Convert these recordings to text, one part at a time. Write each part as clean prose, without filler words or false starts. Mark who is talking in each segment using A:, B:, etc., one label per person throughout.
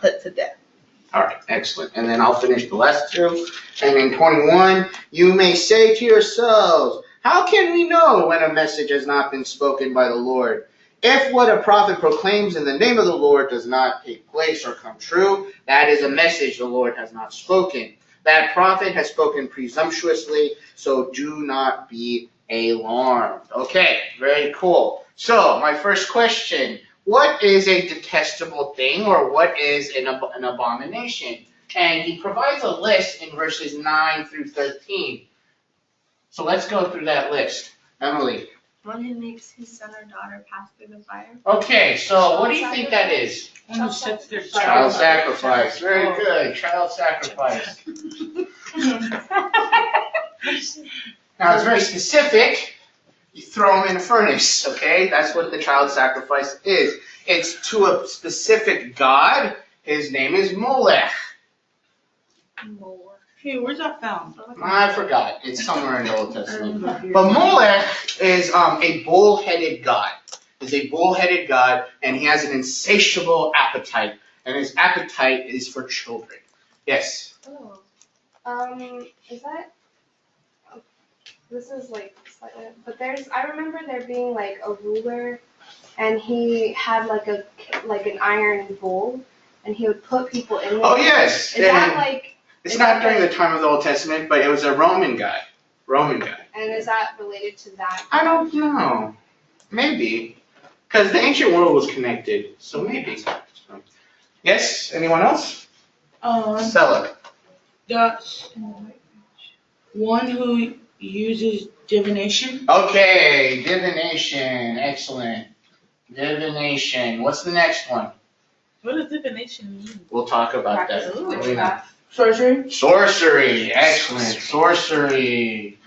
A: put to death.
B: All right, excellent. And then I'll finish the last two. And in 21, you may say to yourselves, how can we know when a message has not been spoken by the Lord? If what a prophet proclaims in the name of the Lord does not take place or come true, that is a message the Lord has not spoken. That prophet has spoken presumptuously, so do not be alarmed. Okay, very cool. So, my first question, what is a detestable thing, or what is an abomination? And he provides a list in verses 9 through 13. So let's go through that list. Emily.
C: One who makes his son or daughter pass through the fire.
B: Okay, so what do you think that is?
A: One who sets their
B: Child sacrifice. Very good. Child sacrifice. Now it's very specific. You throw them in a furnace, okay? That's what the child sacrifice is. It's to a specific god. His name is Molech.
A: Hey, where's that found?
B: I forgot. It's somewhere in the Old Testament. But Molech is a bull-headed god. He's a bull-headed god, and he has an insatiable appetite. And his appetite is for children. Yes?
D: Oh. Is that... This is like slightly... But I remember there being like a ruler, and he had like an iron bowl, and he would put people in there.
B: Oh, yes.
D: Is that like...
B: It's not during the time of the Old Testament, but it was a Roman guy.
D: And is that related to that?
B: I don't know. Maybe. Because the ancient world was connected, so maybe. Yes? Anyone else? Stella.
A: That's one who uses divination.
B: Okay, divination. Excellent. Divination. What's the next one?
A: What does divination mean?
B: We'll talk about that.
A: Sorcery.
B: Sorcery. Excellent. Sorcery.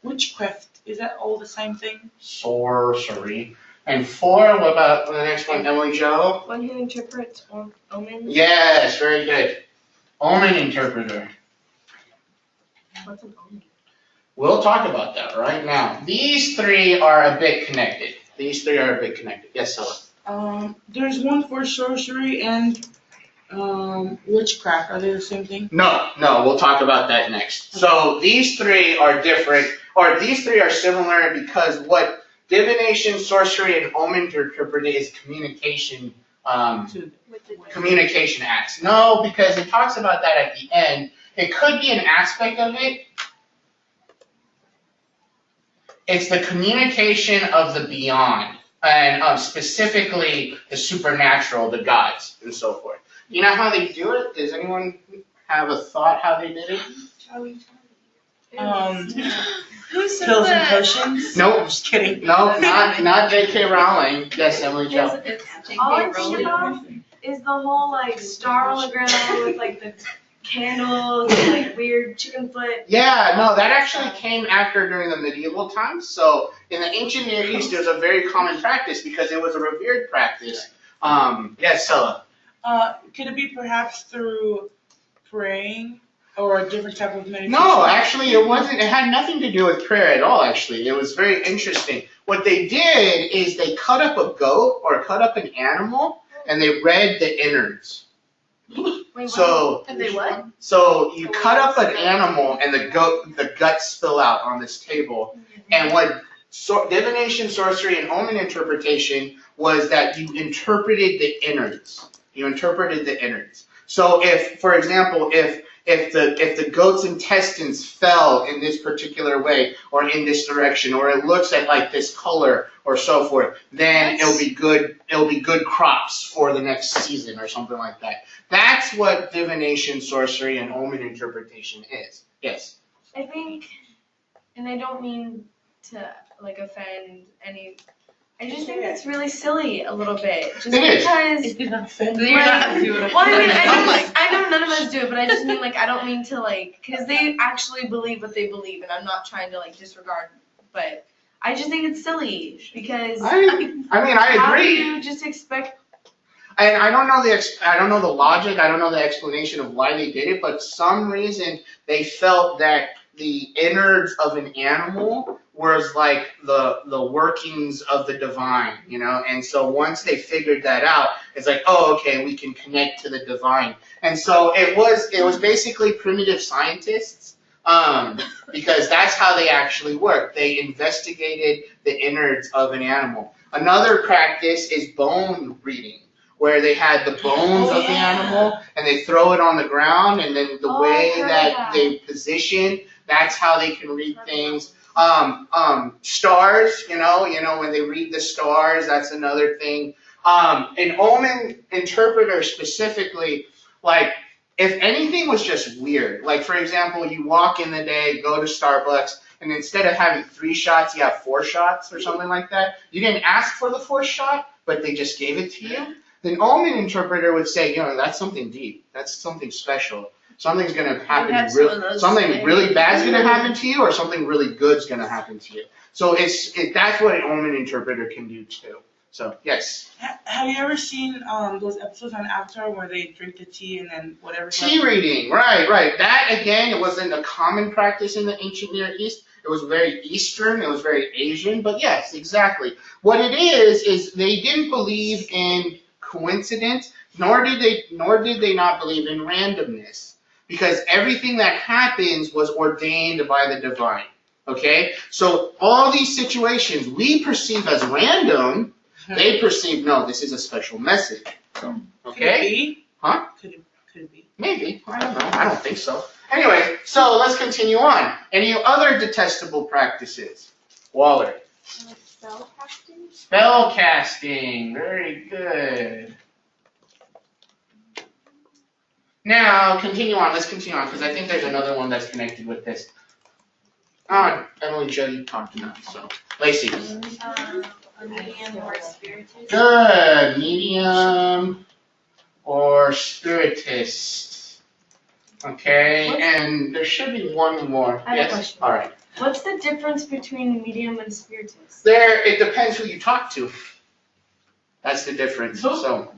A: Witchcraft. Is that all the same thing?
B: Sorcery. And 4, what about the next one, Emily Jo?
C: One who interprets omens.
B: Yes, very good. Omen interpreter.
C: What's an omen?
B: We'll talk about that right now. These three are a bit connected. Yes, Stella.
A: There's one for sorcery and witchcraft. Are they the same thing?
B: No, we'll talk about that next. So these three are different, or these three are similar because what divination, sorcery, and omen interpreter is communication acts. No, because it talks about that at the end. It could be an aspect of it. It's the communication of the beyond, and specifically the supernatural, the gods, and so forth. You know how they do it? Does anyone have a thought how they did it?
C: Who said
A: Pills and
C: that?
A: potions?
B: Nope.
A: I'm just kidding.
B: No, not J.K. Rowling. Yes, Emily Jo.
C: All I think about is the whole like star on the ground with like the candles and like weird chicken foot.
B: Yeah, no, that actually came after during the medieval times. So in the ancient Near East, there's a very common practice because it was a revered practice. Yes, Stella.
A: Could it be perhaps through praying or a different type of meditation?
B: No, actually it wasn't. It had nothing to do with prayer at all, actually. It was very interesting. What they did is they cut up a goat or cut up an animal and they read the innards.
C: Wait,
B: So,
C: and they what?
B: So you cut up an animal and the guts spill out on this table. And what divination, sorcery, and omen interpretation was that you interpreted the innards. So if, for example, if the goat's intestines fell in this particular way or in this direction, or it looks at like this color or so forth, then it'll be good crops for the next season or something like that. That's what divination, sorcery, and omen interpretation is. Yes.
C: I think, and I don't mean to like offend any. I just think it's really silly a little bit, just because.
A: It did not offend
C: Well, I mean, I know none of us do it, but I just mean like I don't mean to like, because they actually believe what they believe, and I'm not trying to like disregard, but I just think it's silly because.
B: I mean, I
C: How do
B: agree.
C: you just expect?
B: And I don't know the logic. I don't know the explanation of why they did it, but some reason they felt that the innards of an animal was like the workings of the divine, you know. And so once they figured that out, it's like, oh, okay, we can connect to the divine. And so it was basically primitive scientists, because that's how they actually work. They investigated the innards of an animal. Another practice is bone reading, where they had the bones of the animal and they throw it on the ground, and then the way that they position, that's how they can read things. Stars, you know, when they read the stars, that's another thing. An omen interpreter specifically, like, if anything was just weird, like for example, you walk in the day, go to Starbucks, and instead of having 3 shots, you have 4 shots or something like that. You didn't ask for the 4th shot, but they just gave it to you. The omen interpreter would say, that's something deep. That's something special. Something's going to happen. Something really bad's going to happen to you, or something really good's going to happen to you. So that's what an omen interpreter can do too. So yes.
A: Have you ever seen those episodes on Avatar where they drink the tea and then whatever?
B: Tea reading, right. That again, it wasn't a common practice in the ancient Near East. It was very Eastern. It was very Asian. But yes, exactly. What it is they didn't believe in coincidence, nor did they not believe in randomness, because everything that happens was ordained by the divine. Okay, so all these situations we perceive as random, they perceive, no, this is a special message. So, okay,
A: could it be?
B: Huh?
A: Could it be?
B: Maybe. I don't know. I don't think so. Anyway, so let's continue on. Any other detestable practices? Waller.
D: Spell casting?
B: Spell casting. Very good. Now, continue on. Let's continue on, because I think there's another one that's connected with this. Emily Jo, you talked enough, so. Lacey.
E: A medium or a spiritist.
B: Good. Medium or spiritist. Okay, and there should be one more.
C: I have a
B: Yes?
C: question.
B: All right.
C: What's the difference between medium and spiritist?
B: It depends who you talk to. That's the difference. So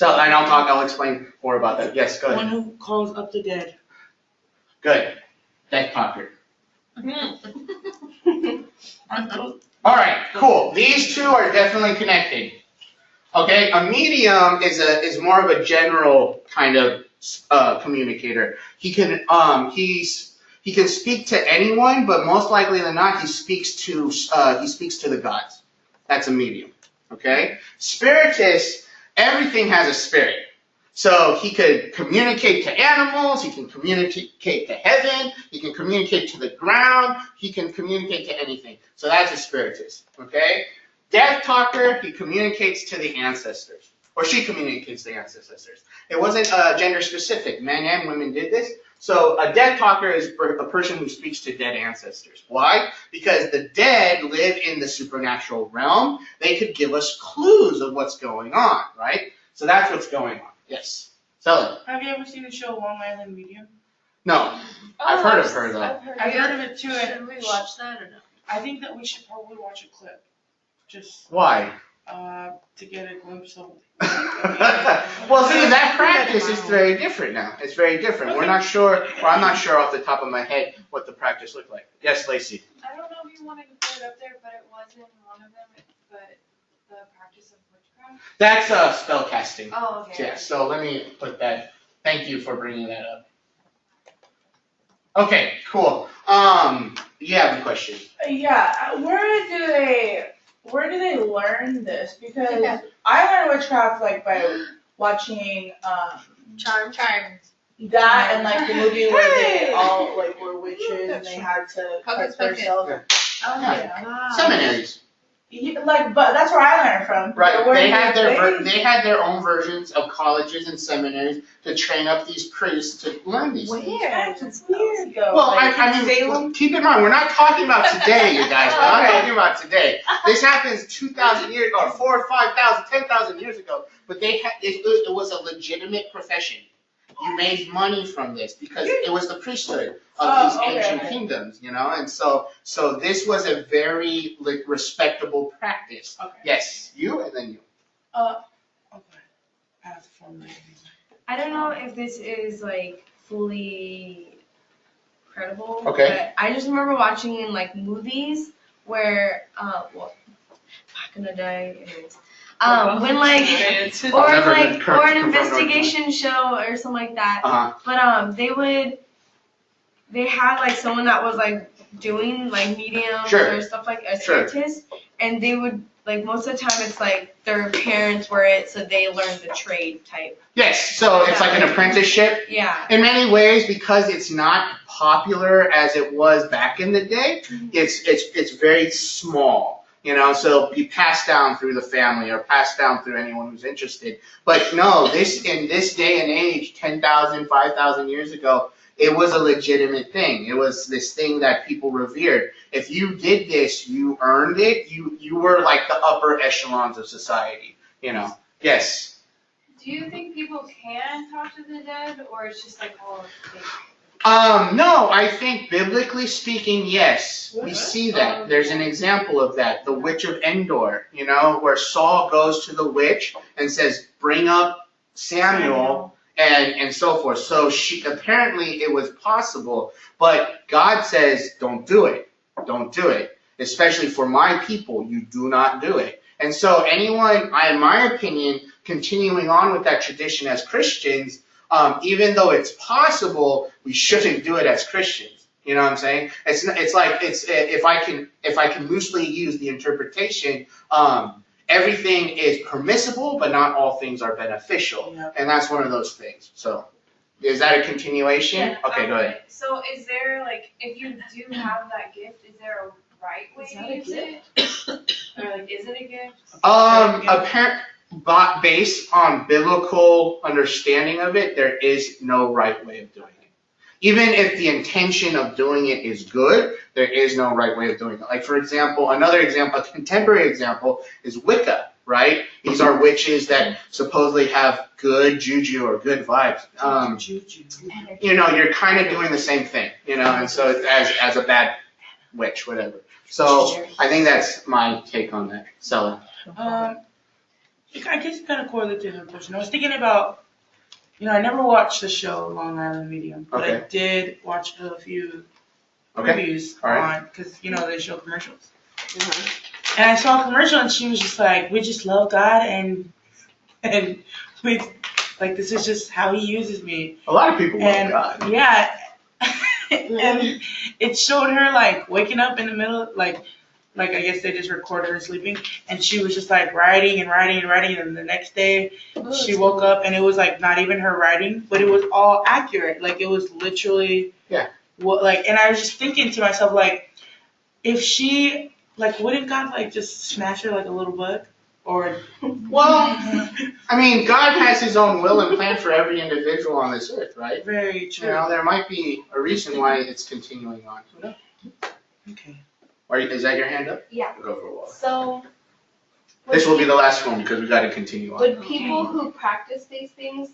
B: and I'll explain more about that. Yes, go
A: One
B: ahead.
A: who calls up the dead.
B: Good. Death talker.
A: Aren't those?
B: All right, cool. These two are definitely connected. Okay, a medium is more of a general kind of communicator. He can speak to anyone, but most likely than not, he speaks to the gods. That's a medium. Okay, spiritist, everything has a spirit. So he could communicate to animals, he can communicate to heaven, he can communicate to the ground, he can communicate to anything. So that's a spiritist, okay? Death talker, he communicates to the ancestors, or she communicates to the ancestors. It wasn't gender specific, men and women did this. So a death talker is a person who speaks to dead ancestors. Why? Because the dead live in the supernatural realm. They could give us clues of what's going on, right? So that's what's going on. Yes. Stella.
A: Have you ever seen the show Long Island Medium?
B: No. I've heard of her though.
A: I've heard of it too. And
E: Should we watch that or no?
A: I think that we should probably watch a clip, just
B: Why?
A: to get a glimpse of.
B: Well, see, that practice is very different now. It's very different. We're not sure, or I'm not sure off the top of my head what the practice looked like. Yes, Lacey.
E: I don't know if you wanted to put it up there, but it wasn't one of them, but the practice of witchcraft.
B: That's spell casting.
E: Oh, okay.
B: Yeah, so let me put that. Thank you for bringing that up. Okay, cool. You have a question.
F: Yeah, where do they learn this? Because I learned witchcraft like by watching
E: Charmed.
F: that and like the movie where they all like were witches and they had to
E: Hocus
F: cut
E: Pocus.
F: themselves.
B: Yeah. Seminaries.
F: But that's where I learned from.
B: Right,
F: Where
B: they had
F: they-
B: they had their own versions of colleges and seminaries to train up these priests to learn these things.
F: It's weird though.
B: Well,
F: like,
B: I mean,
F: Salem.
B: keep in mind, we're not talking about today, you guys. We're not talking about today. This happens 2,000 years, or 4,000, 5,000, 10,000 years ago. But it was a legitimate profession. You made money from this because it was the priesthood of these ancient kingdoms, and so this was a very respectable practice.
A: Okay.
B: Yes, you and then you.
A: Okay. Pass from me.
C: I don't know if this is like fully credible.
B: Okay.
C: But I just remember watching in like movies where, well, back in the day, anyways. When like,
A: It's-
C: or
B: I've never been
C: like, or an
B: confirmed or
C: investigation show or something like that.
B: Uh-huh.
C: But they had like someone that was like doing like mediums
B: Sure.
C: or stuff like a
B: Sure.
C: spiritist, and they would like most of the time it's like their parents were it, so they learned the trade type.
B: Yes, so it's like an apprenticeship.
C: Yeah.
B: In many ways, because it's not popular as it was back in the day, it's very small. You know, so it'll be passed down through the family or passed down through anyone who's interested. But no, in this day and age, 10,000, 5,000 years ago, it was a legitimate thing. It was this thing that people revered. If you did this, you earned it. You were like the upper echelons of society. You know. Yes.
E: Do you think people can talk to the dead, or it's just like all fake?
B: No, I think biblically speaking, yes. We see that. There's an example of that. The witch of Endor, you know, where Saul goes to the witch and says, bring up Samuel and so forth. So apparently it was possible, but God says, don't do it. Don't do it. Especially for my people, you do not do it. And so anyone, in my opinion, continuing on with that tradition as Christians, even though it's possible, we shouldn't do it as Christians. You know what I'm saying? If I can loosely use the interpretation, everything is permissible, but not all things are beneficial, and that's one of those things. So, is that a continuation?
E: Yeah.
B: Okay, go ahead.
E: So is there like, if you do have that gift, is there a right way to use it? Or like, is it a gift?
B: Based on biblical understanding of it, there is no right way of doing it. Even if the intention of doing it is good, there is no right way of doing it. Like, for example, a contemporary example is Wicca, right? These are witches that supposedly have good juju or good vibes. You know, you're kind of doing the same thing, you know, and so as a bad witch, whatever. So I think that's my take on that. Stella.
A: I guess it kind of correlates to the question. I was thinking about, you know, I never watched the show Long Island Medium, but I did watch a few reviews on, because, you know, they show commercials. And I saw a commercial and she was just like, we just love God and we, like, this is just how he uses me.
B: A lot of people love God.
A: Yeah. And it showed her, like, waking up in the middle, like I guess they just recorded her sleeping, and she was just like writing, and the next day she woke up and it was like not even her writing, but it was all accurate. Like, it was literally and I was just thinking to myself, like, if she, like, wouldn't God like just smash her like a little bug? Or
B: well, I mean, God has his own will and plan for every individual on this earth, right?
A: Very true.
B: You know, there might be a reason why it's continuing on.
A: Okay.
B: Is that your hand up?
D: Yeah.
B: We'll go for a while.
D: So.
B: This will be the last one because we got to continue on.
D: Would people who practice these things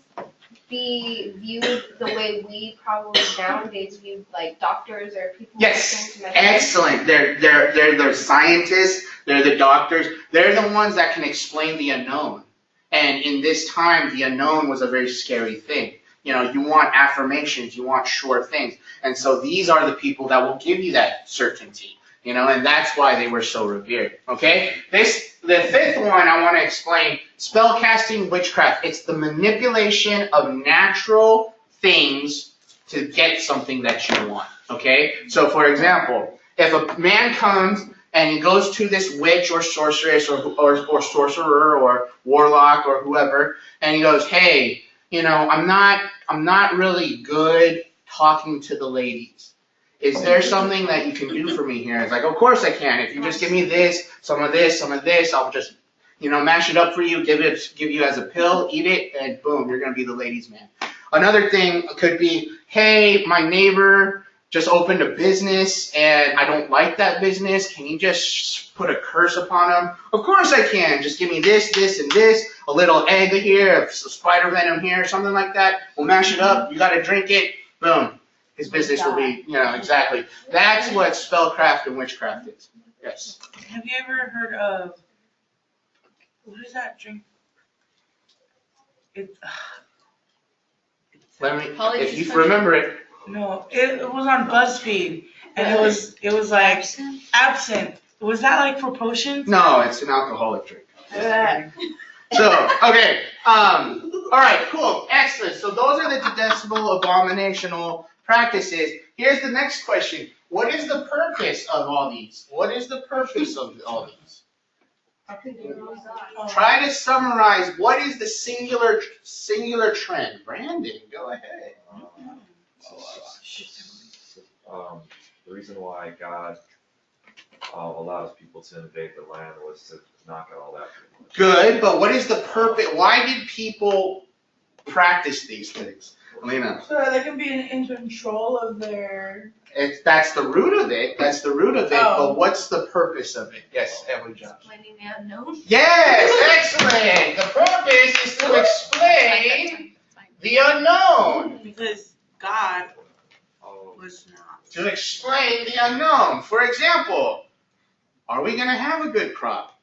D: be viewed the way we probably nowadays view like doctors or people?
B: Yes,
D: who are trained to
B: excellent. They're the scientists. They're the doctors. They're the ones that can explain the unknown. And in this time, the unknown was a very scary thing. You know, you want affirmations, you want sure things, and so these are the people that will give you that certainty. You know, and that's why they were so revered. Okay? The fifth one I want to explain, spellcasting witchcraft. It's the manipulation of natural things to get something that you want. Okay? So, for example, if a man comes and he goes to this witch or sorceress or sorcerer or warlock or whoever, and he goes, hey, you know, I'm not really good talking to the ladies. Is there something that you can do for me here? It's like, of course I can. If you just give me this, some of this, I'll just, you know, mash it up for you, give you as a pill, eat it, and boom, you're going to be the ladies' man. Another thing could be, hey, my neighbor just opened a business and I don't like that business. Can you just put a curse upon him? Of course I can. Just give me this, this, and this, a little egg here, a spider venom here, something like that. We'll mash it up. You got to drink it. Boom. His business will be, you know, exactly. That's what spellcraft and witchcraft is. Yes.
A: Have you ever heard of, what is that drink?
B: If you remember it.
A: No, it was on BuzzFeed, and it was like absinthe. Was that like for potions?
B: No, it's an alcoholic drink.
A: Yeah.
B: So, okay, alright, cool, excellent. So those are the detestable, abominational practices. Here's the next question. What is the purpose of all these? What is the purpose of all these? Try to summarize what is the singular trend. Brandon, go ahead.
G: The reason why God allows people to invade the land was to knock out all that.
B: Good, but what is the purpose? Why did people practice these things? Lena.
F: So they can be in control of their.
B: That's the root of it. That's the root of it.
F: Oh.
B: But what's the purpose of it? Yes, Emily Jones.
C: Explaining the unknown.
B: Yes, excellent. The purpose is to explain the unknown.
A: Because God
G: Oh,
A: was not.
B: To explain the unknown. For example, are we going to have a good crop?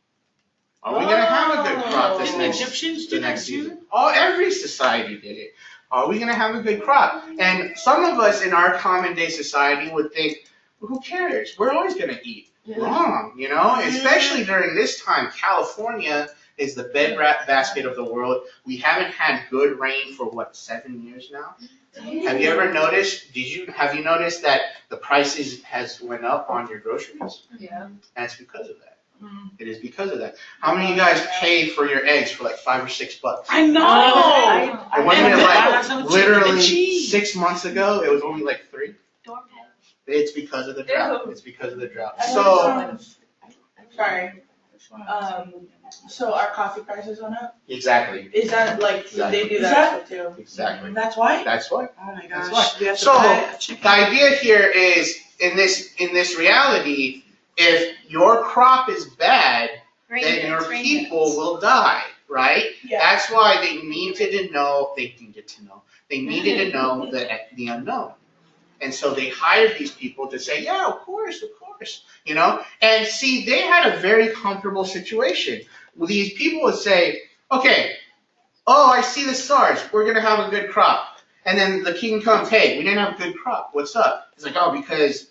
B: Are we going to have a good crop this
A: Did the
B: next
A: Egyptians
B: the
A: do
B: next
A: that
B: season?
A: too?
B: Oh, every society did it. Are we going to have a good crop? And some of us in our common day society would think, well, who cares? We're always going to eat. Wrong, you know? Especially during this time. California is the breadbasket of the world. We haven't had good rain for, 7 years now? Have you ever noticed, have you noticed that the prices has went up on your groceries?
C: Yeah.
B: And it's because of that. It is because of that. How many of you guys pay for your eggs for like $5 or $6?
A: I know.
B: It wasn't
A: And
B: like literally
A: the cheese.
B: 6 months ago, it was only like 3. It's because of the drought. It's because of the drought. So,
F: Sorry. So our coffee prices went up?
B: exactly,
F: Is that like, they do that too?
B: exactly.
A: That's why?
B: That's why.
A: Oh my
B: That's
A: gosh.
B: why.
A: We have to
B: So,
A: buy a chicken.
B: The idea here is, in this reality, if your crop is bad, then your people will die, right?
F: Yeah.
B: That's why they needed to know the unknown. And so they hired these people to say, yeah, of course, you know? And see, they had a very comfortable situation. Well, these people would say, okay, oh, I see the stars, we're gonna have a good crop. And then the king comes, hey, we didn't have a good crop, what's up? It's like, oh, because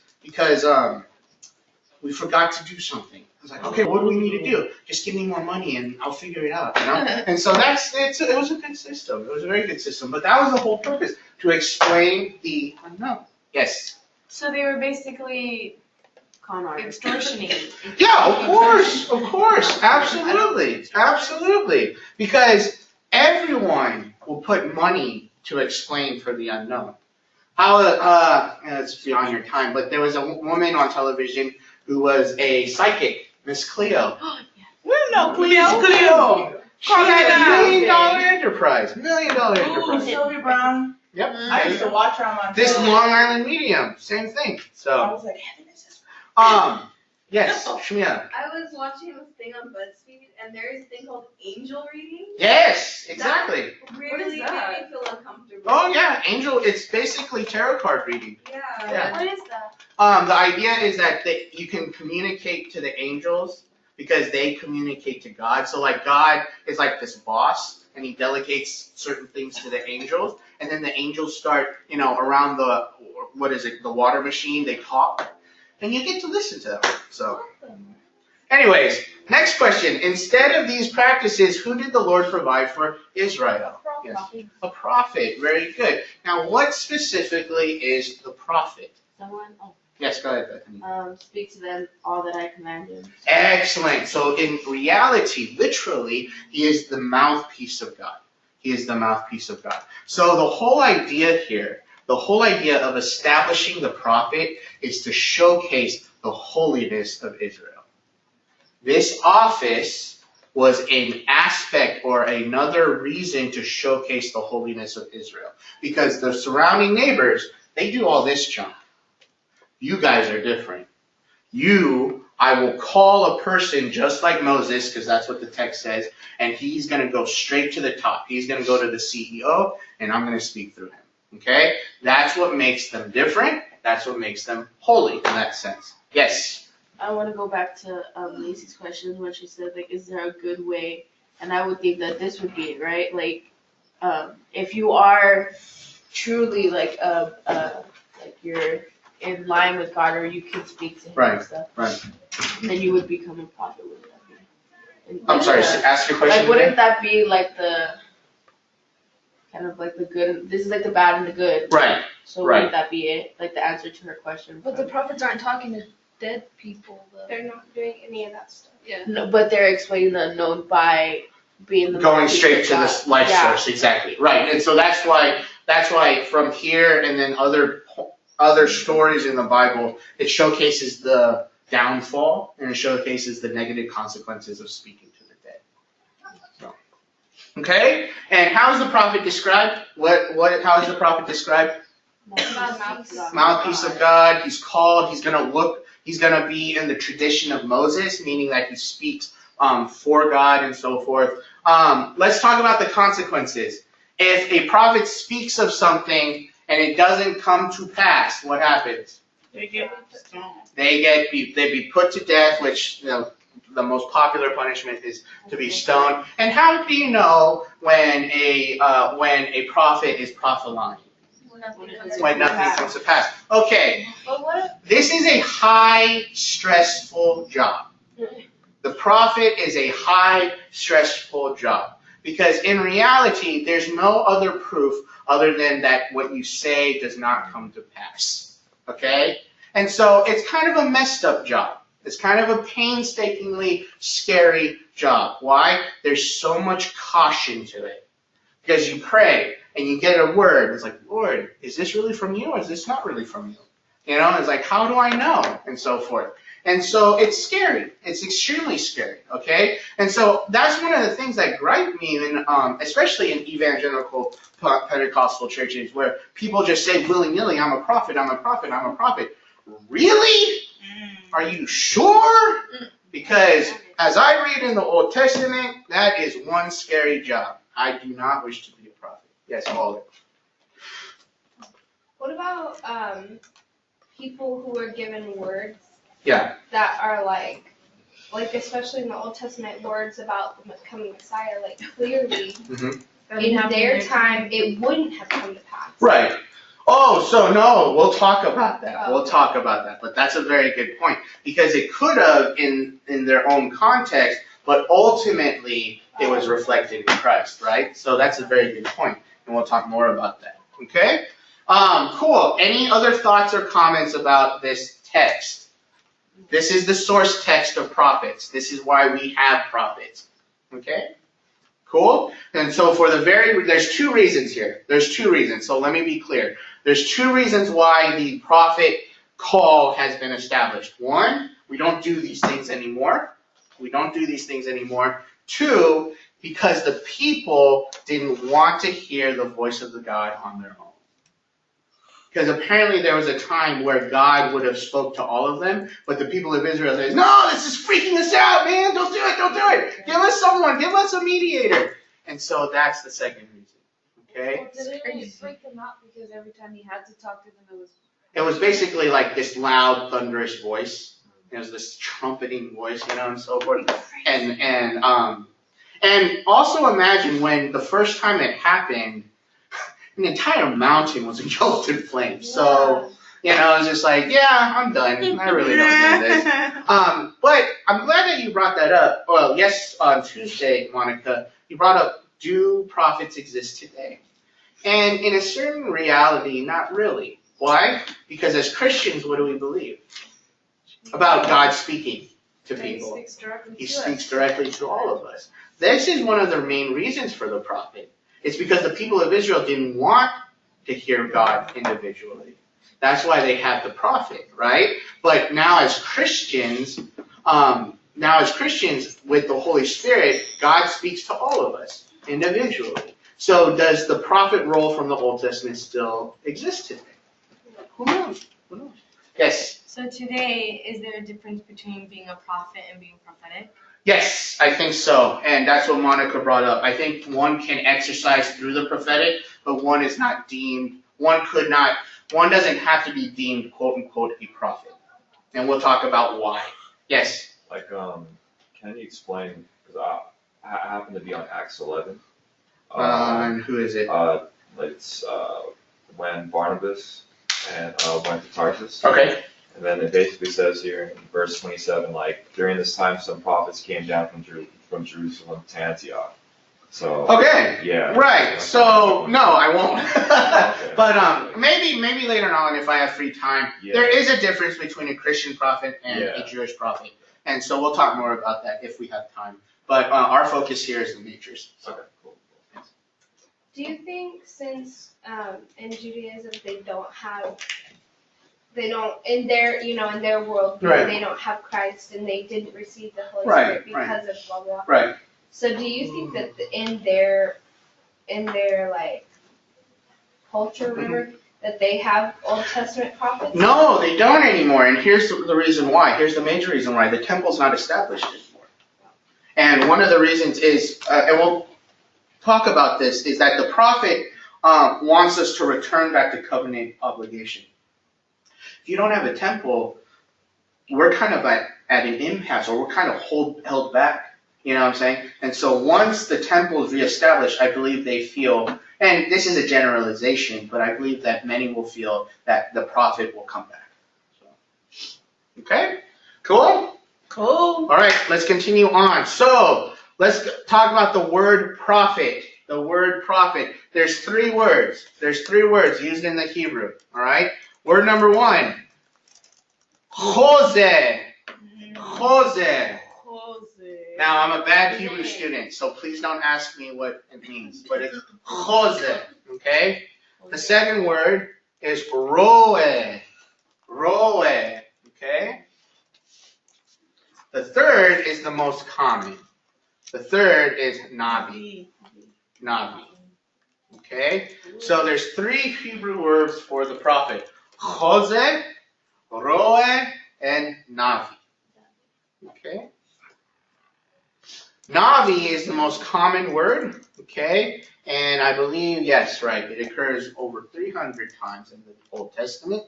B: we forgot to do something. I was like, okay, what do we need to do? Just give me more money and I'll figure it out, you know? And so it was a good system. It was a very good system. But that was the whole purpose, to explain the unknown. Yes?
C: So they were basically extortioning.
B: Yeah, of course, absolutely. Because everyone will put money to explain for the unknown. It's beyond your time, but there was a woman on television who was a psychic, Miss Cleo.
A: We know
B: Miss Cleo. She had a $1 million enterprise. $1 million
F: Ooh,
B: enterprise.
F: Sylvia Brown.
B: Yep.
F: I used to watch her on my
B: This
F: phone.
B: Long Island Medium, same thing.
F: I
B: So,
F: was like, heaven is this.
B: yes, Shmia.
H: I was watching this thing on BuzzFeed, and there is a thing called angel reading.
B: Yes, exactly.
H: Really made
C: that?
H: me feel uncomfortable.
B: Oh yeah, angel. It's basically tarot card reading.
H: Yeah.
C: What is that?
B: The idea is that you can communicate to the angels because they communicate to God. So like God is like this boss, and he delegates certain things to the angels, and then the angels start, around the water machine. They talk, and you get to listen to them. So, anyways, next question. Instead of these practices, who did the Lord provide for Israel? Yes. A prophet. Very good. Now, what specifically is the prophet?
I: Someone,
B: Yes, go ahead, Bethany.
I: speak to them all that I commanded.
B: Excellent. So in reality, literally, he is the mouthpiece of God. He is the mouthpiece of God. So the whole idea here, the whole idea of establishing the prophet is to showcase the holiness of Israel. This office was an aspect or another reason to showcase the holiness of Israel. Because the surrounding neighbors, they do all this junk. You guys are different. I will call a person just like Moses, because that's what the text says, and he's going to go straight to the top. He's going to go to the CEO, and I'm going to speak through him. Okay? That's what makes them different. That's what makes them holy in that sense. Yes?
I: I want to go back to Lacey's question when she said, is there a good way? And I would think that this would be it, right? If you are truly you're in line with God, or you can speak to him
B: Right,
I: and stuff.
B: right.
I: Then you would become a prophet, wouldn't that be? And
B: I'm sorry,
I: yeah.
B: ask your question
I: Like, wouldn't
B: again.
I: that be like the, kind of like the good, this is like the bad and the good.
B: Right,
I: So
B: right.
I: wouldn't that be it? Like the answer to her question?
J: But the prophets aren't talking to dead people, though.
D: They're not doing any of that stuff.
J: Yeah.
I: No, but they're explaining the unknown by being the
B: going
I: mouthpiece
B: straight
I: of
B: to
I: God.
B: this life
I: Yeah.
B: source, exactly, right. And so that's why from here and then other stories in the Bible, it showcases the downfall and it showcases the negative consequences of speaking to the dead. So, okay, and how is the prophet described? How is the prophet described? Mouthpiece of God. He's called. He's gonna be in the tradition of Moses, meaning that he speaks for God and so forth. Let's talk about the consequences. If a prophet speaks of something and it doesn't come to pass, what happens?
A: They get stoned.
B: They be put to death, which the most popular punishment is to be stoned. And how do you know when a prophet is prophesying? When nothing comes to pass. Okay, this is a high stressful job. The prophet is a high stressful job because in reality there's no other proof other than that what you say does not come to pass. Okay? And so it's kind of a messed up job. It's kind of a painstakingly scary job. Why? There's so much caution to it. Because you pray and you get a word. It's like, Lord, is this really from you or is this not really from you? You know, it's like, how do I know? And so forth. And so it's scary. It's extremely scary, okay? And so that's one of the things that gripe me, especially in evangelical Pentecostal churches where people just say willy-nilly, I'm a prophet, I'm a prophet, I'm a prophet. Really? Are you sure? Because as I read in the Old Testament, that is one scary job. I do not wish to be a prophet. Yes, Walter.
D: What about people who are given words?
B: Yeah.
D: That are like especially in the Old Testament, words about the coming Messiah, like clearly in their time it wouldn't have come to pass.
B: Right. Oh, so no, we'll talk about that. We'll talk about that. But that's a very good point because it could have in their own context, but ultimately it was reflected in Christ, right? So that's a very good point, and we'll talk more about that. Okay? Cool. Any other thoughts or comments about this text? This is the source text of prophets. This is why we have prophets. Okay? Cool? And so there's two reasons here. There's two reasons. So let me be clear. There's two reasons why the prophet call has been established. One, we don't do these things anymore. We don't do these things anymore. Two, because the people didn't want to hear the voice of the God on their own. Because apparently there was a time where God would have spoke to all of them, but the people of Israel says, no, this is freaking us out, man. Don't do it, don't do it. Give us someone, give us a mediator. And so that's the second reason. Okay?
J: Well, did it really freak them out because every time he had to talk to them,
B: It was basically like this loud, thunderous voice. It was this trumpeting voice, and so forth. And also imagine when the first time it happened, an entire mountain was engulfed in flames. So, it's just like, yeah, I'm done. I really don't do this. But I'm glad that you brought that up. Well, yes, on Tuesday, Monica, you brought up, do prophets exist today? And in a certain reality, not really. Why? Because as Christians, what do we believe? About God speaking to people. He speaks directly to all of us. This is one of the main reasons for the prophet. It's because the people of Israel didn't want to hear God individually. That's why they had the prophet, right? But now as Christians with the Holy Spirit, God speaks to all of us individually. So does the prophet role from the Old Testament still exist today? Who knows? Who knows? Yes?
C: So today, is there a difference between being a prophet and being prophetic?
B: Yes, I think so. And that's what Monica brought up. I think one can exercise through the prophetic, but one is not deemed, one doesn't have to be deemed, quote unquote, a prophet. And we'll talk about why. Yes?
G: Like, can you explain, because I happen to be on Acts 11.
B: And who is it?
G: It's when Barnabas and went to Tarsus.
B: Okay.
G: And then it basically says here in verse 27, like, during this time some prophets came down from Jerusalem to Antioch. So.
B: Okay.
G: Yeah.
B: Right. So no, I won't.
G: Okay.
B: But maybe later on, if I have free time,
G: Yeah.
B: there is a difference between a Christian prophet and
G: Yeah.
B: a Jewish prophet, and so we'll talk more about that if we have time. But our focus here is the natures.
G: Okay, cool.
D: Do you think since in Judaism they don't in their world
B: Right.
D: they don't have Christ and they didn't receive the Holy
B: Right,
D: Spirit because of blah blah.
B: Right.
D: So do you think that in their like culture, whatever, that they have Old Testament prophets?
B: No, they don't anymore, and here's the reason why. Here's the major reason why. The temple's not established anymore. And one of the reasons is, and we'll talk about this, is that the prophet wants us to return back to covenant obligation. If you don't have a temple, we're kind of at an impasse, or we're kind of held back. You know what I'm saying? And so once the temple is reestablished, I believe they feel, and this is a generalization, but I believe that many will feel that the prophet will come back. So, okay? Cool?
A: Cool.
B: All right, let's continue on. So let's talk about the word prophet. The word prophet. There's three words. There's three words used in the Hebrew. All right? Word number one. Jose. Jose. Now, I'm a bad Hebrew student, so please don't ask me what it means. But it's Jose. Okay? The second word is roe. Roe. Okay? The third is the most common. The third is Nabi. Nabi. Okay? So there's three Hebrew words for the prophet. Jose, Roe, and Navi. Okay? Navi is the most common word. Okay? And I believe, yes, right, it occurs over 300 times in the Old Testament.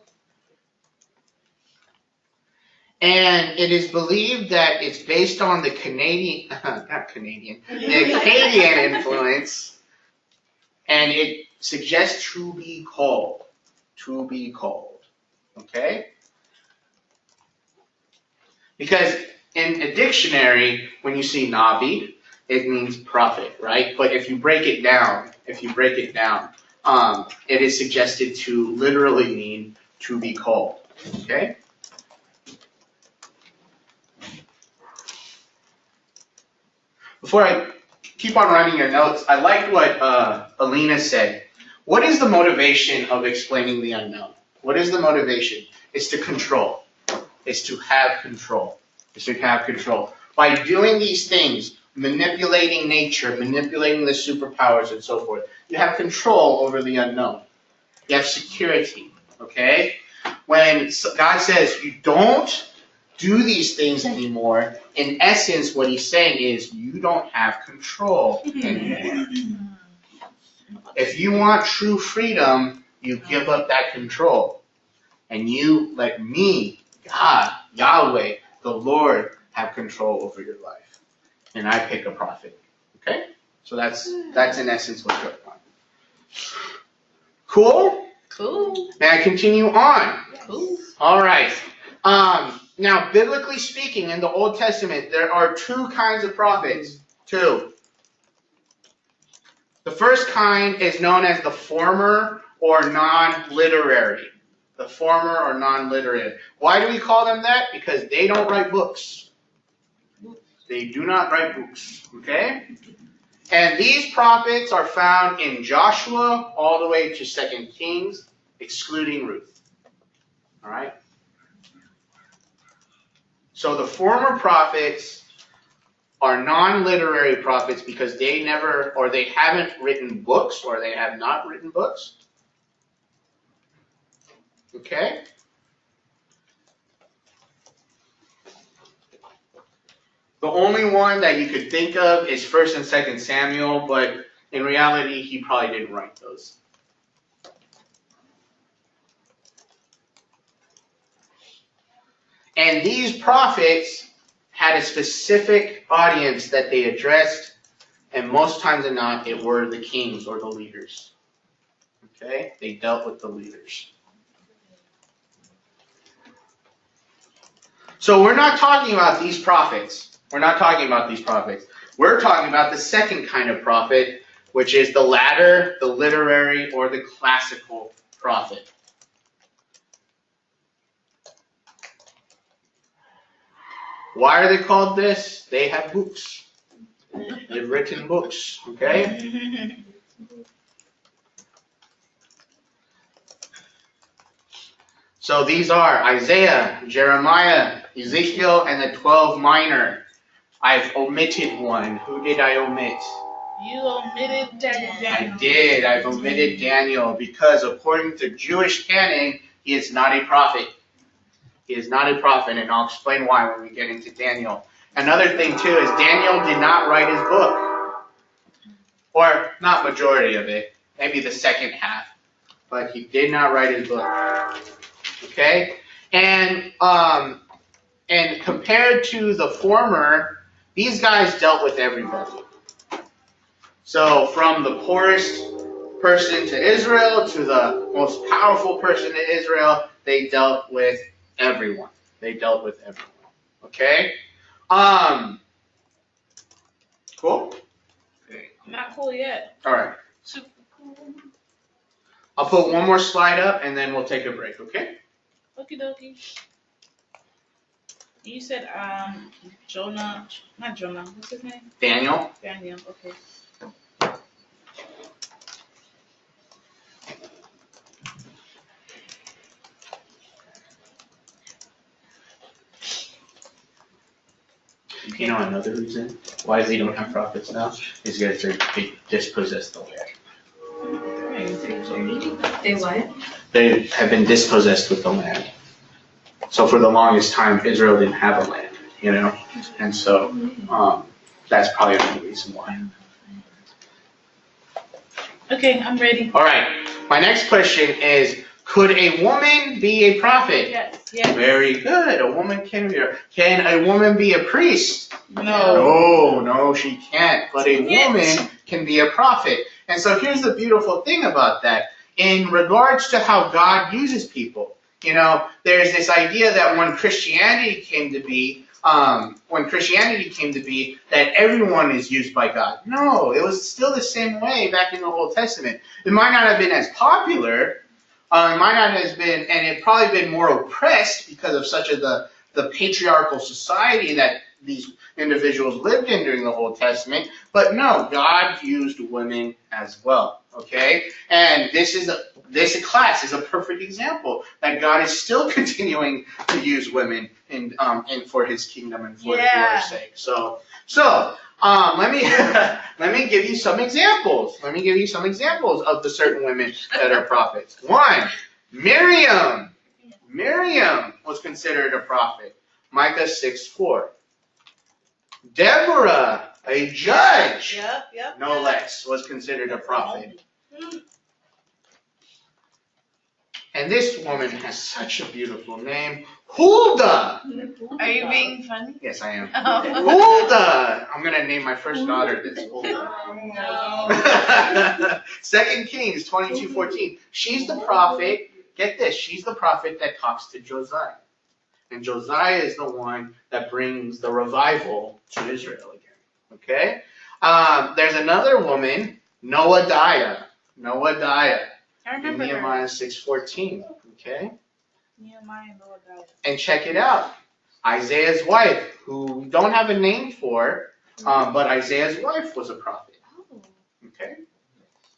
B: And it is believed that it's based on the the Akkadian influence, and it suggests to be called. To be called. Okay? Because in a dictionary, when you see Nabi, it means prophet, right? But if you break it down, it is suggested to literally mean to be called. Okay? Before I keep on writing your notes, I like what Alina said. What is the motivation of explaining the unknown? What is the motivation? It's to control. It's to have control. It's to have control. By doing these things, manipulating nature, manipulating the superpowers and so forth, you have control over the unknown. You have security, okay? When God says you don't do these things anymore, in essence, what he's saying is you don't have control anymore. If you want true freedom, you give up that control. And you let me, God, Yahweh, the Lord, have control over your life. And I pick a prophet. Okay? So that's in essence what's going on. Cool?
A: Cool.
B: May I continue on?
A: Cool.
B: All right. Now, biblically speaking, in the Old Testament, there are two kinds of prophets. Two. The first kind is known as the former or non-literary. The former or non-literary. Why do we call them that? Because they don't write books. They do not write books. Okay? And these prophets are found in Joshua all the way to 2 Kings, excluding Ruth. All right? So the former prophets are non-literary prophets because they never, or they haven't written books, or they have not written books. Okay? The only one that you could think of is 1 and 2 Samuel, but in reality, he probably didn't write those. And these prophets had a specific audience that they addressed, and most times than not, it were the kings or the leaders. Okay? They dealt with the leaders. So we're not talking about these prophets. We're not talking about these prophets. We're talking about the second kind of prophet, which is the latter, the literary, or the classical prophet. Why are they called this? They have books. They've written books, okay? So these are Isaiah, Jeremiah, Ezekiel, and the 12 minor. I've omitted one. Who did I omit?
F: You omitted Daniel.
B: I did. I've omitted Daniel because according to Jewish canon, he is not a prophet. He is not a prophet, and I'll explain why when we get into Daniel. Another thing, too, is Daniel did not write his book. Or, not majority of it. Maybe the second half. But he did not write his book. Okay? And compared to the former, these guys dealt with everybody. So from the poorest person to Israel to the most powerful person to Israel, they dealt with everyone. They dealt with everyone. Okay? Cool?
F: Not cool yet.
B: Alright.
F: Super cool.
B: I'll put one more slide up and then we'll take a break, okay?
F: Okie dokie. You said Jonah, not Jonah, what's his name?
B: Daniel.
F: Daniel, okay.
B: You know another reason why they don't have prophets now is because they dispossessed the land.
C: They what?
B: They have been dispossessed with the land. So for the longest time, Israel didn't have a land, you know? And so that's probably another reason why.
F: Okay, I'm ready.
B: All right, my next question is, could a woman be a prophet?
F: Yes, yes.
B: Very good, a woman can be. Can a woman be a priest?
F: No.
B: No, she can't. But a woman can be a prophet. And so here's the beautiful thing about that. In regards to how God uses people, you know, there's this idea that when Christianity came to be, that everyone is used by God. No, it was still the same way back in the Old Testament. It might not have been as popular, it might not have been, and it probably been more oppressed because of such the patriarchal society that these individuals lived in during the Old Testament. But no, God used women as well. Okay, and this class is a perfect example that God is still continuing to use women in for His kingdom and for His glory's sake. So let me give you some examples. Let me give you some examples of the certain women that are prophets. One, Miriam. Miriam was considered a prophet. Micah 6:4. Deborah, a judge, no less, was considered a prophet. And this woman has such a beautiful name, Huldah.
C: Are you being funny?
B: Yes, I am. Huldah. I'm gonna name my first daughter this Huldah.
C: No.
B: 2 Kings 22:14. She's the prophet. Get this. She's the prophet that talks to Josiah. And Josiah is the one that brings the revival to Israel again. Okay? There's another woman, Noadiah.
F: I remember her.
B: Nehemiah 6:14. Okay?
F: Nehemiah and Noadiah.
B: And check it out. Isaiah's wife, who we don't have a name for, but Isaiah's wife was a prophet. Okay?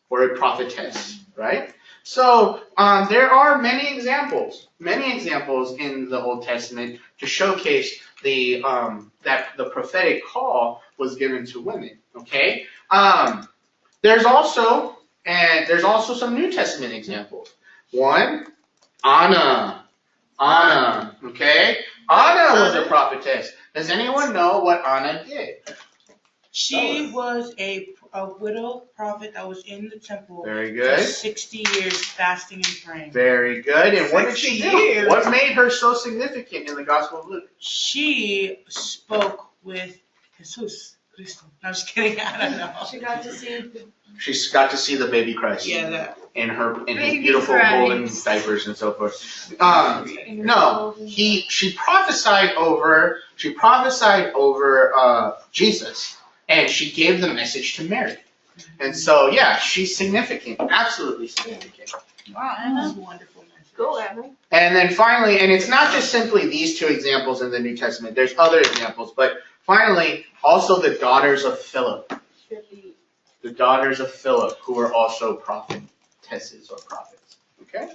B: Or a prophetess, right? So there are many examples in the Old Testament to showcase that the prophetic call was given to women. Okay, there's also some New Testament examples. One, Anna. Okay, Anna was a prophetess. Does anyone know what Anna did?
A: She was a widow prophet that was in the temple
B: Very good.
A: for 60 years fasting and praying.
B: Very good. And what did she
A: 60
B: do?
A: years.
B: What made her so significant in the Gospel of Luke?
A: She spoke with Jesus. Cristo. No, I'm just kidding. I don't know.
D: She got to see.
B: She's got to see the baby Christ
A: Yeah, that.
B: in his
I: Baby
B: beautiful golden
I: Christ.
B: diapers and so forth. No, she prophesied over Jesus, and she gave the message to Mary. And so, yeah, she's significant, absolutely significant.
A: Wow, Anna's wonderful.
I: Go, Evan.
B: And then finally, and it's not just simply these two examples in the New Testament, there's other examples, but finally, also the daughters of Philip. The daughters of Philip, who are also prophetesses or prophets. Okay?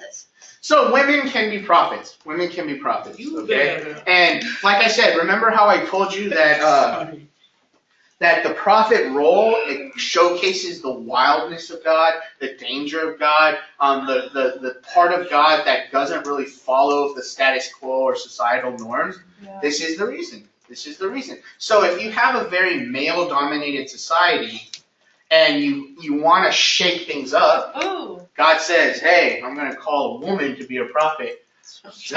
B: So women can be prophets. Women can be prophets. Okay? And like I said, remember how I told you that that the prophet role, it showcases the wildness of God, the danger of God, the part of God that doesn't really follow the status quo or societal norms.
F: Yeah.
B: This is the reason. This is the reason. So if you have a very male-dominated society and you want to shake things up, God says, hey, I'm going to call a woman to be a prophet. You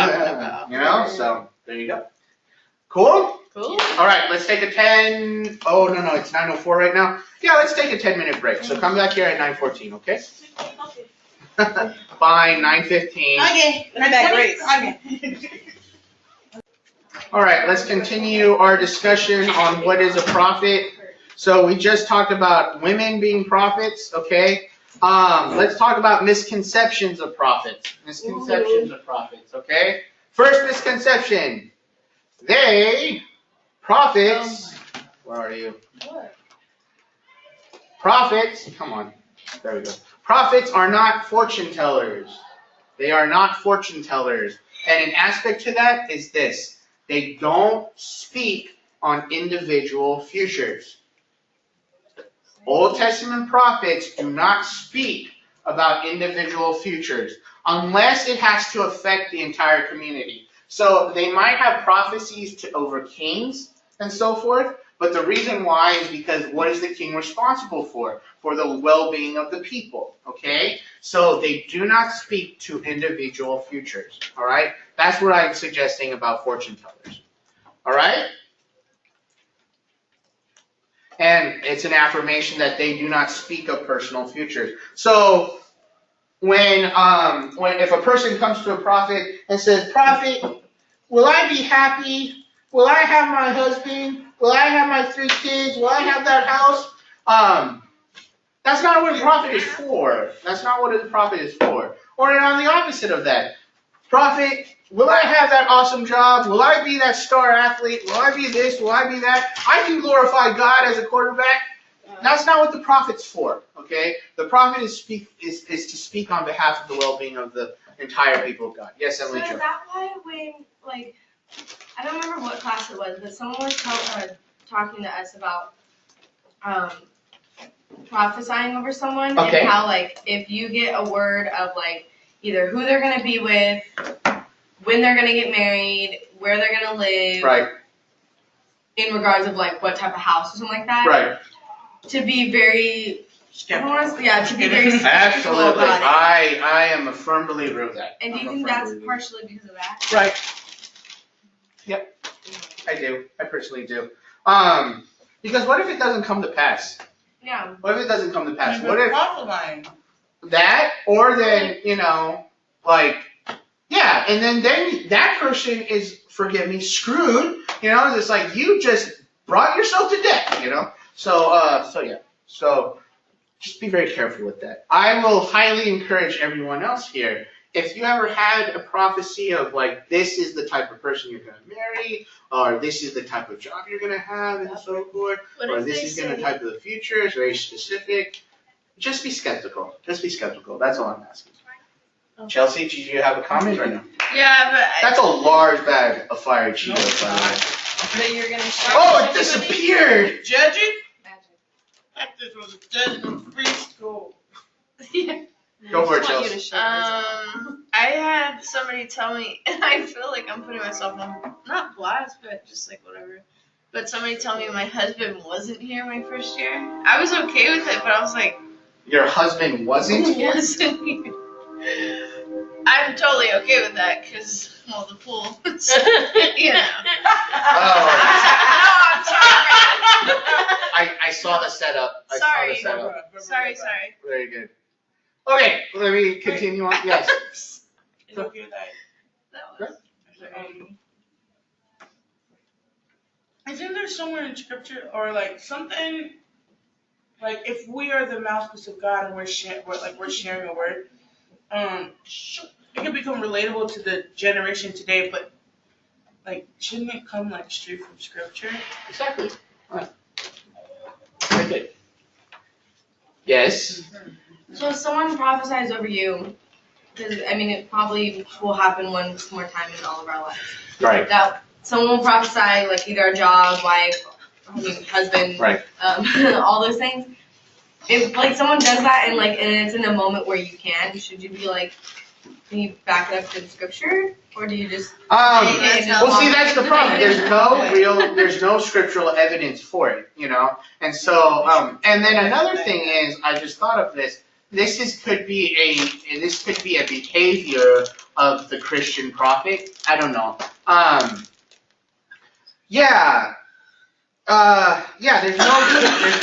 B: know, so there you go. Cool?
I: Cool.
B: All right, let's take a 10. Oh, no, it's 9:04 right now. Yeah, let's take a 10-minute break. So come back here at 9:14, okay? Fine, 9:15.
A: Okay, we're back. Great. Okay.
B: All right, let's continue our discussion on what is a prophet. So we just talked about women being prophets, okay? Let's talk about misconceptions of prophets. Misconceptions of prophets, okay? First misconception. Prophets, where are you? Prophets, come on, there we go. Prophets are not fortune tellers. They are not fortune tellers. And an aspect to that is this. They don't speak on individual futures. Old Testament prophets do not speak about individual futures unless it has to affect the entire community. So they might have prophecies over kings and so forth, but the reason why is because what is the king responsible for? For the well-being of the people, okay? So they do not speak to individual futures, all right? That's what I'm suggesting about fortune tellers, all right? And it's an affirmation that they do not speak of personal futures. So when if a person comes to a prophet and says, "Prophet, will I be happy? Will I have my husband? Will I have my 3 kids? Will I have that house?" That's not what a prophet is for. That's not what a prophet is for. Or on the opposite of that, prophet, will I have that awesome job? Will I be that star athlete? Will I be this? Will I be that? I can glorify God as a quarterback. That's not what the prophet's for, okay? The prophet is to speak on behalf of the well-being of the entire people of God. Yes, Emily
C: So
B: Jo.
C: is that why when, like, I don't remember what class it was, but someone was talking to us about prophesying over someone
B: Okay.
C: and how, like, if you get a word of, like, either who they're going to be with, when they're going to get married, where they're going to live,
B: Right,
C: in regards of, like, what type of house or something like that,
B: right.
C: to be very, I don't want to, yeah, to be very skeptical
B: Absolutely.
C: about it.
B: I am a firm believer of that.
C: And do you
B: I'm a
C: think
B: firm
C: that's
B: believer.
C: partially because of that?
B: Right. Yep. I do. I personally do. Because what if it doesn't come to pass?
C: Yeah.
B: What if it doesn't come to pass?
A: What
B: What if
A: prophesying?
B: that, or then, like, yeah, and then that person is, forgive me, screwed, it's like you just brought yourself to death, So yeah. So just be very careful with that. I will highly encourage everyone else here, if you ever had a prophecy of like, this is the type of person you're going to marry, or this is the type of job you're going to have, and so forth, or this is going to type of the future, it's very specific, just be skeptical. Just be skeptical. That's all I'm asking. Chelsea, did you have a comment or no?
I: Yeah, but
B: That's a large bag of fire Cheetos, by the way.
I: but you're gonna
B: Oh, it disappeared!
A: Judging?
C: Magic.
A: Like this was a judging in preschool.
B: Go for it,
I: I
B: Chelsea.
I: I had somebody tell me, and I feel like I'm putting myself on, not blast, but just like whatever. But somebody told me my husband wasn't here my first year. I was okay with it, but I was like,
B: Your husband wasn't?
I: wasn't here. I'm totally okay with that because, well, the pool. You know.
B: Oh.
I: No, I'm sorry.
B: I saw the setup. I saw the setup.
I: Sorry.
B: Very good. Okay, let me continue on. Yes.
A: Is it okay with that?
I: That was.
A: Isn't there somewhere in scripture or like something like if we are the mouthpiece of God and we're sharing a word, it can become relatable to the generation today, but like shouldn't it come like straight from scripture?
B: Exactly. Right. Very good. Yes.
C: So if someone prophesies over you, because I mean it probably will happen once more time in all of our lives.
B: Right.
C: That someone will prophesy like either a job, wife, husband,
B: Right.
C: all those things. If like someone does that and it's in a moment where you can, should you be like, can you back it up to the scripture, or do you just?
B: Well, see, that's the problem. There's no scriptural evidence for it, And so, and then another thing is, I just thought of this. This could be a behavior of the Christian prophet. I don't know.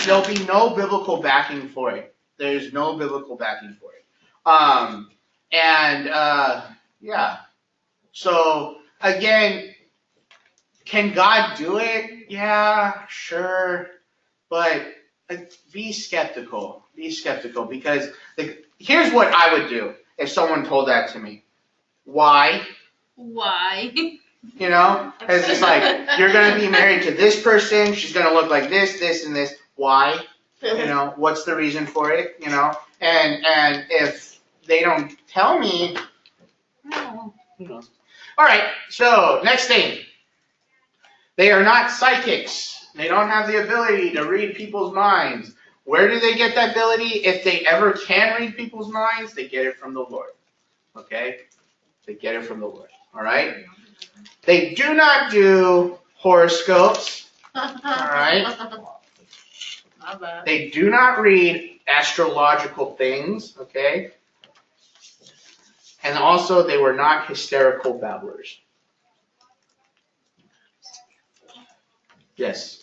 B: There'll be no biblical backing for it. There's no biblical backing for it. So again, can God do it? Yeah, sure, but be skeptical. Be skeptical because here's what I would do if someone told that to me. Why? It's just like, you're going to be married to this person, she's going to look like this, this, and this. Why? What's the reason for it? And if they don't tell me, who knows? All right, so next thing. They are not psychics. They don't have the ability to read people's minds. Where do they get that ability? If they ever can read people's minds, they get it from the Lord. Okay? They get it from the Lord. All right? They do not do horoscopes. All right? They do not read astrological things. Okay? And also, they were not hysterical babblers. Yes.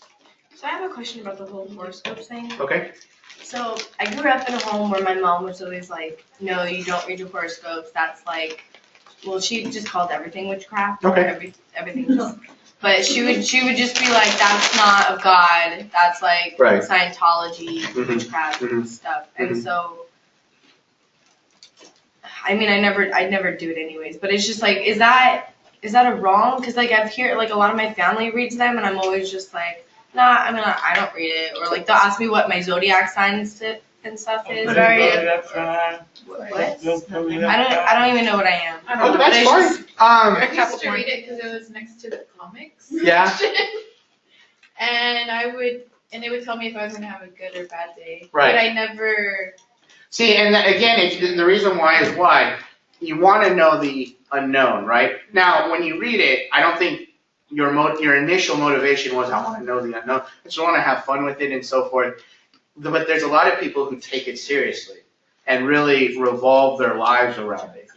C: So I have a question about the whole horoscope thing.
B: Okay.
C: So I grew up in a home where my mom was always like, no, you don't read your horoscopes. That's like, well, she just called everything witchcraft.
B: Okay.
C: Everything just, but she would just be like, that's not of God. That's like
B: right.
C: Scientology, witchcraft stuff. And so, I mean, I'd never do it anyways. But it's just like, is that a wrong? Because like I've heard like a lot of my family reads them, and I'm always just like, nah. I mean, I don't read it. Or like they'll ask me what my zodiac sign and stuff is. What? I don't even know what I am.
B: Oh, that's fine.
J: I used to read it because it was next to the comics.
B: Yeah.
J: And they would tell me if I was gonna have a good or bad day.
B: Right.
J: But I never.
B: See, and again, the reason why is why you want to know the unknown, right? Now, when you read it, I don't think your initial motivation was, I want to know the unknown. I just want to have fun with it and so forth. But there's a lot of people who take it seriously and really revolve their lives around it.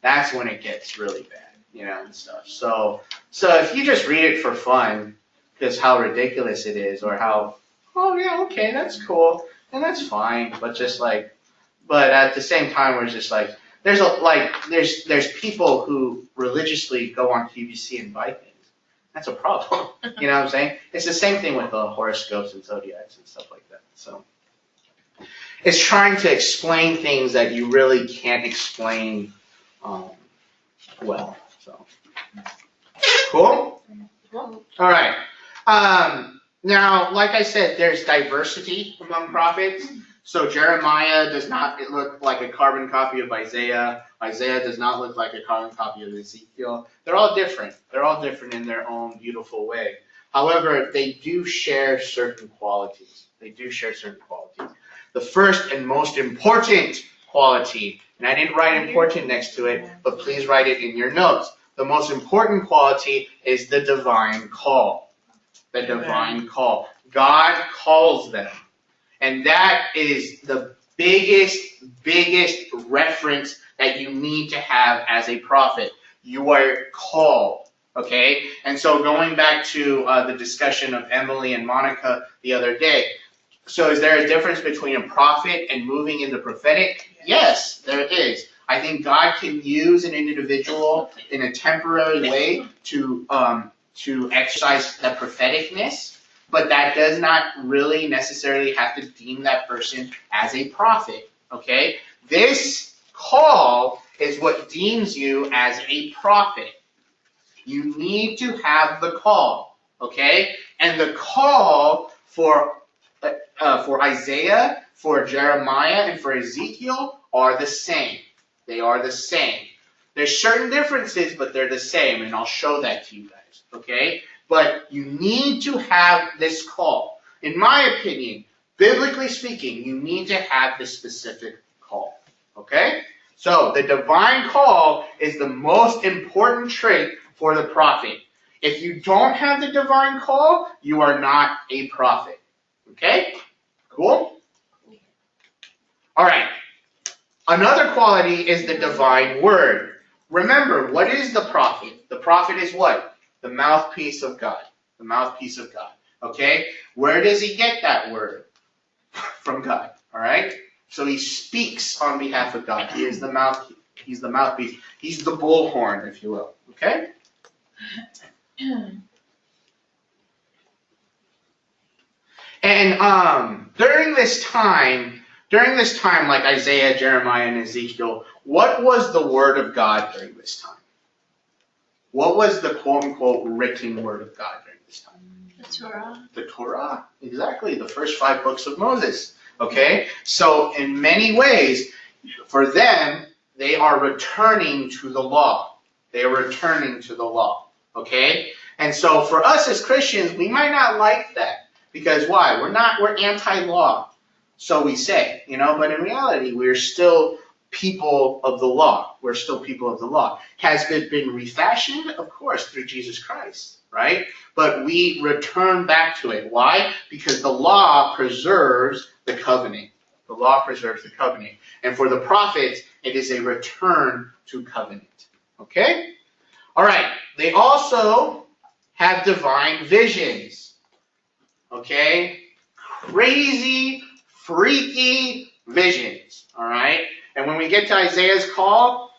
B: That's when it gets really bad, and stuff. So if you just read it for fun, because how ridiculous it is, or how, oh yeah, okay, that's cool, and that's fine. But at the same time, we're just like, there's people who religiously go on QVC and buy things. That's a problem. You know what I'm saying? It's the same thing with the horoscopes and zodiacs and stuff like that. So it's trying to explain things that you really can't explain well. So cool. All right. Now, like I said, there's diversity among prophets. So Jeremiah does not look like a carbon copy of Isaiah. Isaiah does not look like a carbon copy of Ezekiel. They're all different. They're all different in their own beautiful way. However, they do share certain qualities. The first and most important quality, and I didn't write important next to it, but please write it in your notes. The most important quality is the divine call. The divine call. God calls them. And that is the biggest reference that you need to have as a prophet. You are called, okay? And so going back to the discussion of Emily and Monica the other day, so is there a difference between a prophet and moving in the prophetic? Yes, there is. I think God can use an individual in a temporary way to exercise that propheticness, but that does not really necessarily have to deem that person as a prophet, okay? This call is what deems you as a prophet. You need to have the call, okay? And the call for Isaiah, for Jeremiah, and for Ezekiel are the same. They are the same. There's certain differences, but they're the same, and I'll show that to you guys, okay? But you need to have this call. In my opinion, biblically speaking, you need to have this specific call, okay? So the divine call is the most important trait for the prophet. If you don't have the divine call, you are not a prophet, okay? Cool? All right. Another quality is the divine word. Remember, what is the prophet? The prophet is what? The mouthpiece of God. The mouthpiece of God. Okay? Where does he get that word? From God. All right? So he speaks on behalf of God. He is the mouth. He's the mouthpiece. He's the bullhorn, if you will. Okay? And during this time, like Isaiah, Jeremiah, and Ezekiel, what was the word of God during this time? What was the quote-unquote written word of God during this time?
I: The Torah.
B: The Torah, exactly, the first 5 books of Moses. Okay? So in many ways, for them, they are returning to the law. They are returning to the law. Okay? And so for us as Christians, we might not like that. Because why? We're anti-law. So we say, but in reality, we're still people of the law. We're still people of the law. Has it been refashioned? Of course, through Jesus Christ, right? But we return back to it. Why? Because the law preserves the covenant. The law preserves the covenant. And for the prophets, it is a return to covenant. Okay? All right. They also have divine visions. Okay? Crazy, freaky visions, all right? And when we get to Isaiah's call,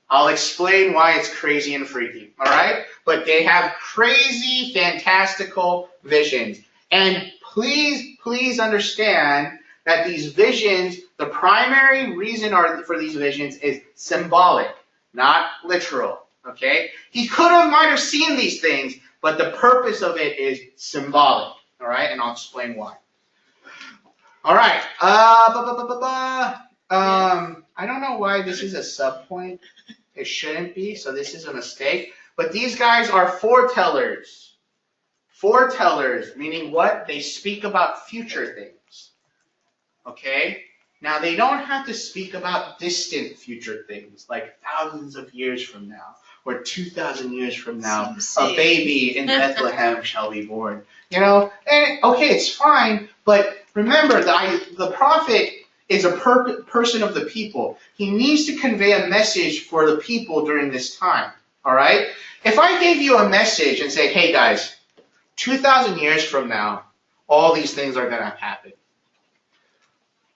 B: I'll explain why it's crazy and freaky, all right? But they have crazy, fantastical visions. And please understand that these visions, the primary reason for these visions is symbolic, not literal, okay? He might have seen these things, but the purpose of it is symbolic, all right? And I'll explain why. All right. I don't know why this is a subpoint. It shouldn't be, so this is a mistake. But these guys are foretellers. Foretellers, meaning what? They speak about future things. Okay? Now, they don't have to speak about distant future things, like thousands of years from now, or 2,000 years from now, a baby in Bethlehem shall be born. And okay, it's fine, but remember, the prophet is a person of the people. He needs to convey a message for the people during this time, all right? If I gave you a message and say, hey guys, 2,000 years from now, all these things are going to happen.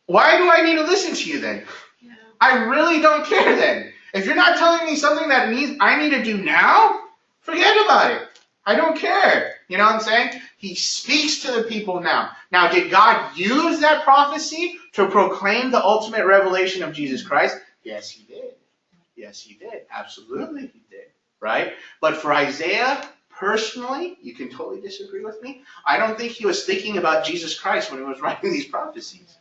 B: Why do I need to listen to you then? Yeah. I really don't care then. If you're not telling me something that I need to do now, forget about it. I don't care. You know what I'm saying? He speaks to the people now. Now, did God use that prophecy to proclaim the ultimate revelation of Jesus Christ? Yes, he did. Yes, he did. Absolutely, he did. Right? But for Isaiah, personally, you can totally disagree with me. I don't think he was thinking about Jesus Christ when he was writing these prophecies.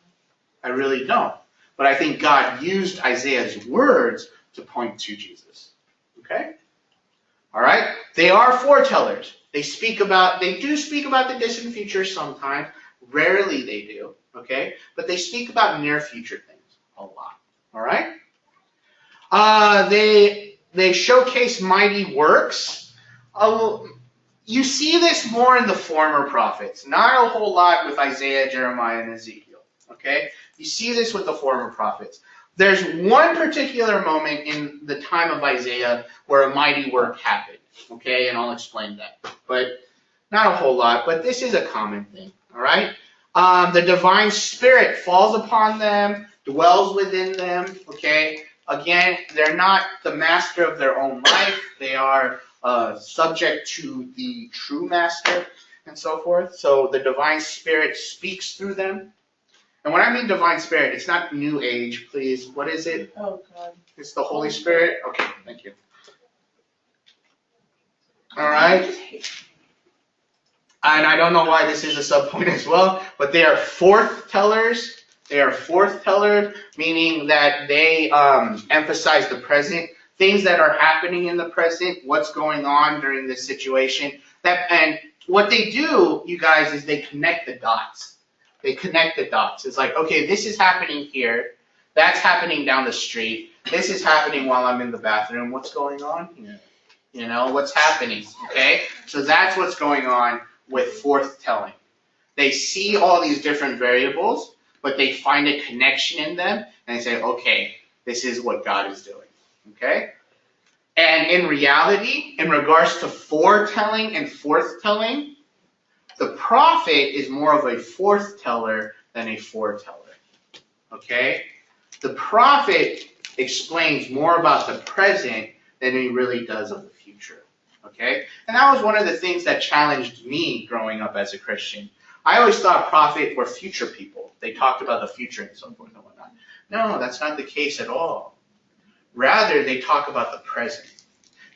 B: I really don't. But I think God used Isaiah's words to point to Jesus. Okay? All right? They are foretellers. They do speak about the distant future sometimes. Rarely they do. Okay? But they speak about near future things a lot. All right? They showcase mighty works. You see this more in the former prophets. Not a whole lot with Isaiah, Jeremiah, and Ezekiel. Okay? You see this with the former prophets. there's one particular moment in the time of Isaiah where a mighty work happened, okay, and I'll explain that. But not a whole lot, but this is a common thing, all right? The divine spirit falls upon them, dwells within them, okay? Again, they're not the master of their own life. They are subject to the true master and so forth. So the divine spirit speaks through them. And when I mean divine spirit, it's not new age, please. What is it?
F: Oh, God.
B: It's the Holy Spirit? Okay, thank you. All right. And I don't know why this is a subpoint as well, but they are forth tellers. They are forth tellers, meaning that they emphasize the present, things that are happening in the present, what's going on during this situation. And what they do, you guys, is they connect the dots. They connect the dots. It's like, okay, this is happening here. That's happening down the street. This is happening while I'm in the bathroom. What's going on here? You know, what's happening, okay? So that's what's going on with forthtelling. They see all these different variables, but they find a connection in them, and they say, okay, this is what God is doing, okay? And in reality, in regards to foretelling and forthtelling, the prophet is more of a forthteller than a foreteller, okay? The prophet explains more about the present than he really does of the future, okay? And that was one of the things that challenged me growing up as a Christian. I always thought prophet were future people. They talked about the future and so forth and whatnot. No, that's not the case at all. Rather, they talk about the present.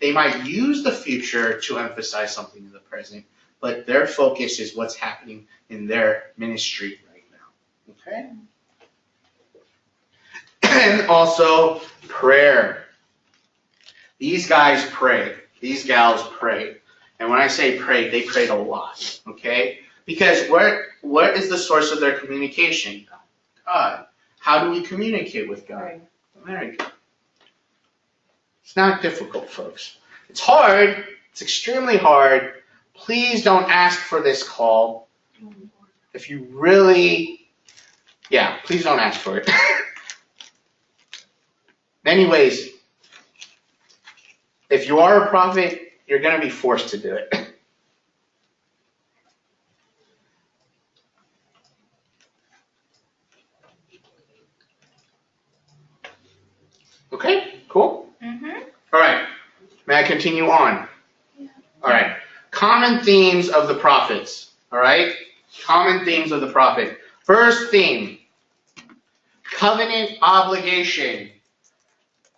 B: They might use the future to emphasize something in the present, but their focus is what's happening in their ministry right now, okay? And also prayer. These guys pray. These gals pray. And when I say pray, they prayed a lot, okay? Because what is the source of their communication? God. How do we communicate with God? Very good. It's not difficult, folks. It's hard. It's extremely hard. Please don't ask for this call. If you really, please don't ask for it. Anyways, if you are a prophet, you're going to be forced to do it. Okay, cool?
C: Mm-hmm.
B: All right, may I continue on? All right, common themes of the prophets, all right? Common themes of the prophet. First theme, covenant obligation.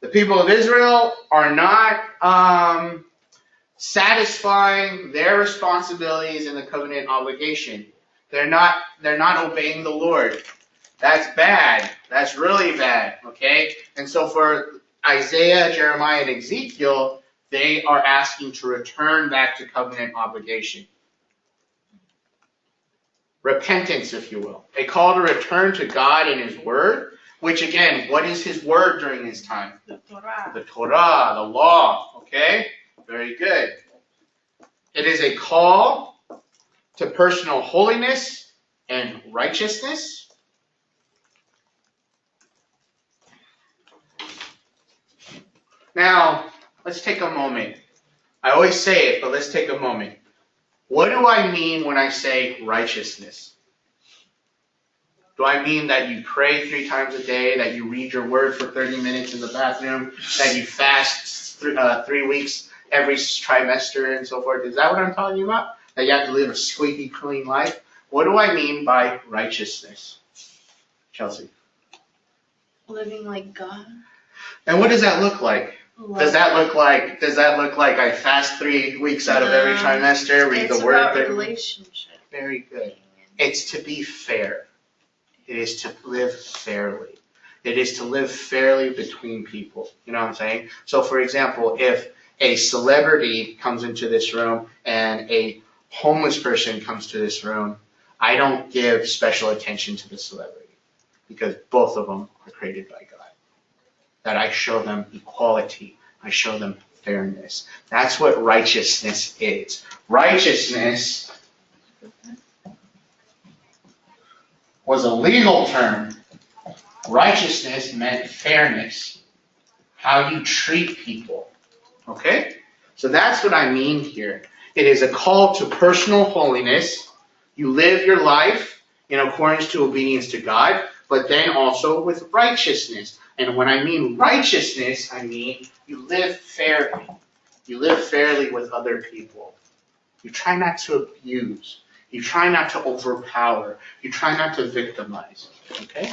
B: The people of Israel are not satisfying their responsibilities in the covenant obligation. They're not obeying the Lord. That's bad. That's really bad, okay? And so for Isaiah, Jeremiah, and Ezekiel, they are asking to return back to covenant obligation. Repentance, if you will. A call to return to God and His Word, which again, what is His Word during His time?
F: The Torah.
B: The Torah, the law, okay? Very good. It is a call to personal holiness and righteousness. Now, let's take a moment. I always say it, but let's take a moment. What do I mean when I say righteousness? Do I mean that you pray 3 times a day, that you read your word for 30 minutes in the bathroom, that you fast 3 weeks every trimester and so forth? Is that what I'm talking about? That you have to live a squeaky clean life? What do I mean by righteousness? Chelsea.
I: Living like God.
B: And what does that look like? Does that look like I fast 3 weeks out of every trimester, read the word?
I: It's about relationship.
B: Very good. It's to be fair. It is to live fairly. It is to live fairly between people. You know what I'm saying? So for example, if a celebrity comes into this room and a homeless person comes to this room, I don't give special attention to the celebrity because both of them are created by God. That I show them equality. I show them fairness. That's what righteousness is. Righteousness was a legal term Righteousness meant fairness, how you treat people. Okay? So that's what I mean here. It is a call to personal holiness. You live your life in accordance to obedience to God, but then also with righteousness. And when I mean righteousness, I mean you live fairly. You live fairly with other people. You try not to abuse. You try not to overpower. You try not to victimize. Okay?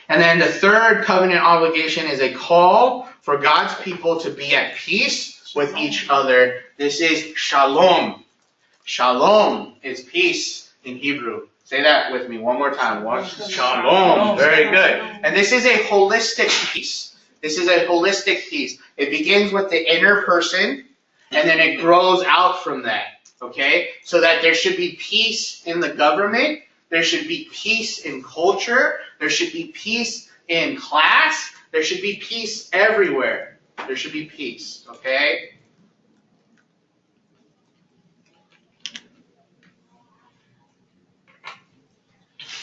B: And then the third covenant obligation is a call for God's people to be at peace with each other. This is shalom. Shalom is peace in Hebrew. Say that with me one more time. Shalom. Very good. And this is a holistic peace. This is a holistic peace. It begins with the inner person, and then it grows out from that. Okay? So that there should be peace in the government. There should be peace in culture. There should be peace in class. There should be peace everywhere. There should be peace. Okay?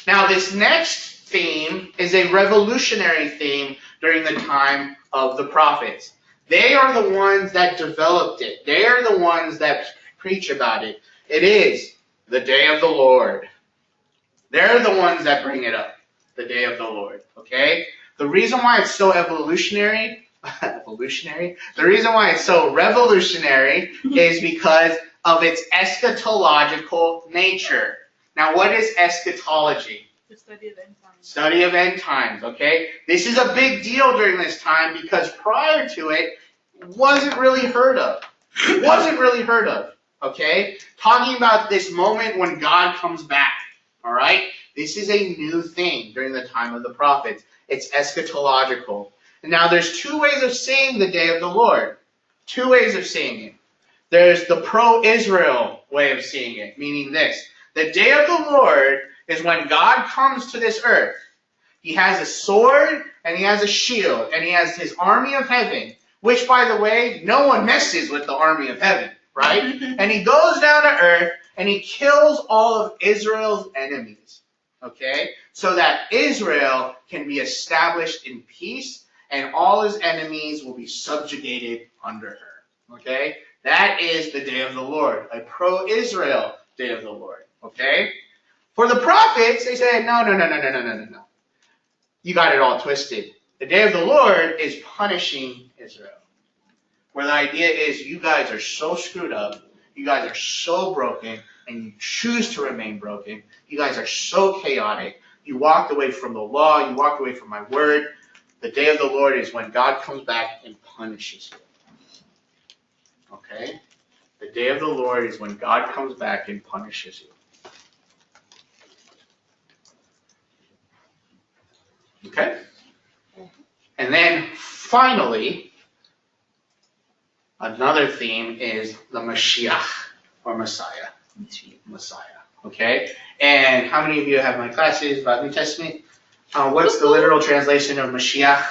B: Now, this next theme is a revolutionary theme during the time of the prophets. They are the ones that developed it. They are the ones that preach about it. It is the day of the Lord. They're the ones that bring it up. The day of the Lord. Okay? The reason why it's so evolutionary, the reason why it's so revolutionary is because of its eschatological nature. Now, what is eschatology?
F: The study of end times.
B: Study of end times, okay? This is a big deal during this time because prior to it, wasn't really heard of. It wasn't really heard of, okay? Talking about this moment when God comes back, all right? This is a new thing during the time of the prophets. It's eschatological. And now there's two ways of saying the day of the Lord. Two ways of saying it. There's the pro-Israel way of saying it, meaning this. The day of the Lord is when God comes to this earth. He has a sword, and he has a shield, and he has his army of heaven, which, by the way, no one messes with the army of heaven, right? And he goes down to earth, and he kills all of Israel's enemies, okay? So that Israel can be established in peace, and all his enemies will be subjugated under her, okay? That is the day of the Lord, a pro-Israel day of the Lord, okay? For the prophets, they said, no. You got it all twisted. The day of the Lord is punishing Israel. Where the idea is you guys are so screwed up, you guys are so broken, and you choose to remain broken. You guys are so chaotic. You walked away from the law, you walked away from my word. The day of the Lord is when God comes back and punishes you. Okay? The day of the Lord is when God comes back and punishes you. Okay? And then finally, another theme is the Mashiach, or Messiah. Messiah. Okay? And how many of you have my classes about New Testament? What's the literal translation of Mashiach?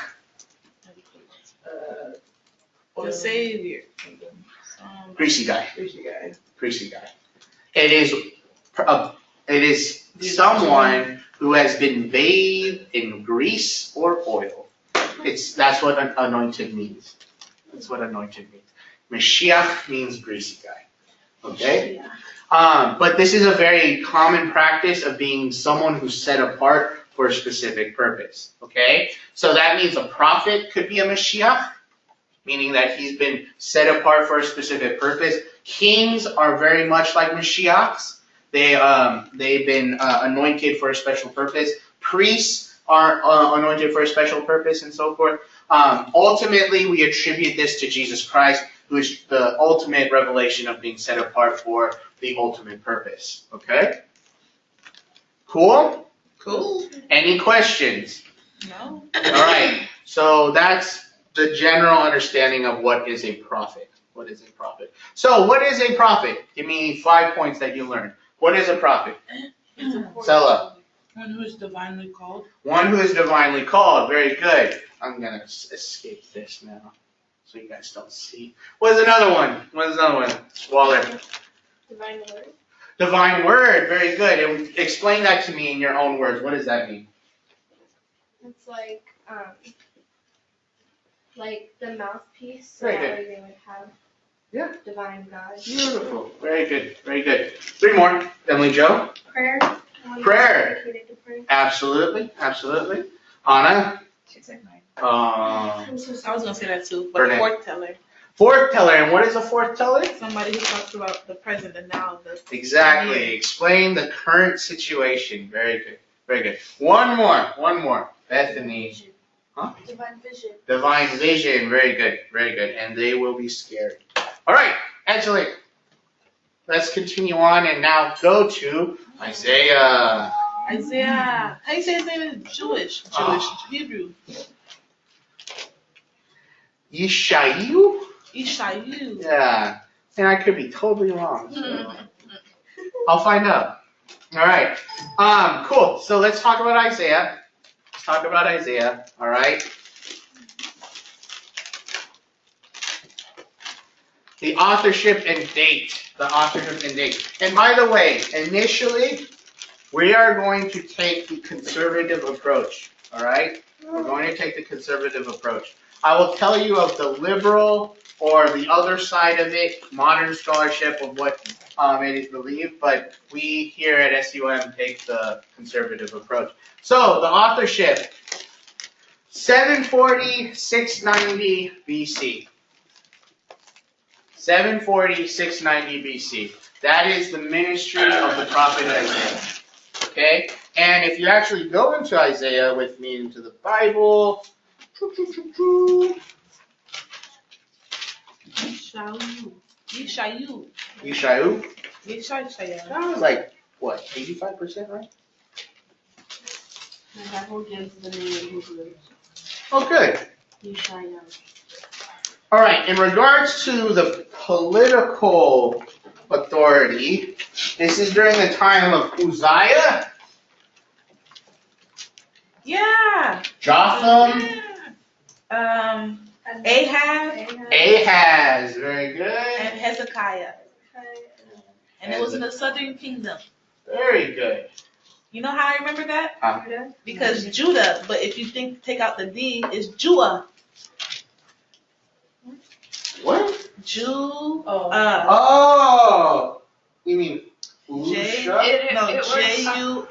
F: The Savior.
B: Greasy guy.
F: Greasy guy.
B: Greasy guy. It is someone who has been bathed in grease or oil. That's what anointed means. That's what anointed means. Mashiach means greasy guy. Okay? But this is a very common practice of being someone who's set apart for a specific purpose. Okay? So that means a prophet could be a Mashiach, meaning that he's been set apart for a specific purpose. Kings are very much like Mashiachs. They've been anointed for a special purpose. Priests are anointed for a special purpose, and so forth. Ultimately, we attribute this to Jesus Christ, who is the ultimate revelation of being set apart for the ultimate purpose. Okay? Cool?
F: Cool.
B: Any questions?
F: No.
B: All right. So that's the general understanding of what is a prophet. What is a prophet? So what is a prophet? Give me 5 points that you learned. What is a prophet? Sella.
A: One who is divinely called.
B: One who is divinely called. Very good. I'm going to escape this now so you guys don't see. What is another one? What is another one? Waller.
D: Divine alert.
B: Divine word, very good. And explain that to me in your own words. What does that mean?
D: It's like the mouthpiece, so
B: Very
D: that
B: good.
D: way they would have
B: Yeah.
D: divine God.
B: Beautiful. Very good. Very good. 3 more. Emily Jo?
D: Prayer.
B: Prayer.
D: Dedicated to prayer.
B: Absolutely. Absolutely. Anna?
F: She said mine.
D: I'm so
A: I was
D: sorry.
A: gonna say that too, but
B: Burnett.
A: forth teller.
B: Forth teller. And what is a forth teller?
A: Somebody who talks about the present and now.
B: Exactly. Explain the current situation. Very good. Very good. One more. Bethany. Huh?
H: Divine vision.
B: Divine vision. Very good. Very good. And they will be scared. All right. Excellent. Let's continue on and now go to Isaiah.
A: Isaiah. How you say his name is Jewish? Hebrew.
B: Yeshayahu?
A: Ishayu.
B: Yeah. And I could be totally wrong. So. I'll find out. All right. Cool. So let's talk about Isaiah. All right. The authorship and date. And by the way, initially, we are going to take the conservative approach. All right. We're going to take the conservative approach. I will tell you of the liberal or the other side of it, modern scholarship of what it is believed, but we here at SUM take the conservative approach. So the authorship, 740, 690 BC. 740, 690 BC. That is the ministry of the prophet Isaiah. Okay? And if you actually go into Isaiah with me into the Bible,
A: Yeshayu.
B: Yeshayahu, that was like, what, 85% right?
D: The Bible gives the name in Hebrew.
B: Oh, good.
D: Yeshaya.
B: All right, in regards to the political authority, this is during the time of Uzziah,
A: Yeah.
B: Jotham,
A: Ahaz,
B: very good.
A: and Hezekiah. And it was in the southern kingdom.
B: Very good.
A: You know how I remember that?
B: How?
A: Because Judah, but if you take out the D, it's Jua.
B: What?
A: Oh.
B: You mean
A: J
B: Usha?
A: no
I: It works.
A: Juah.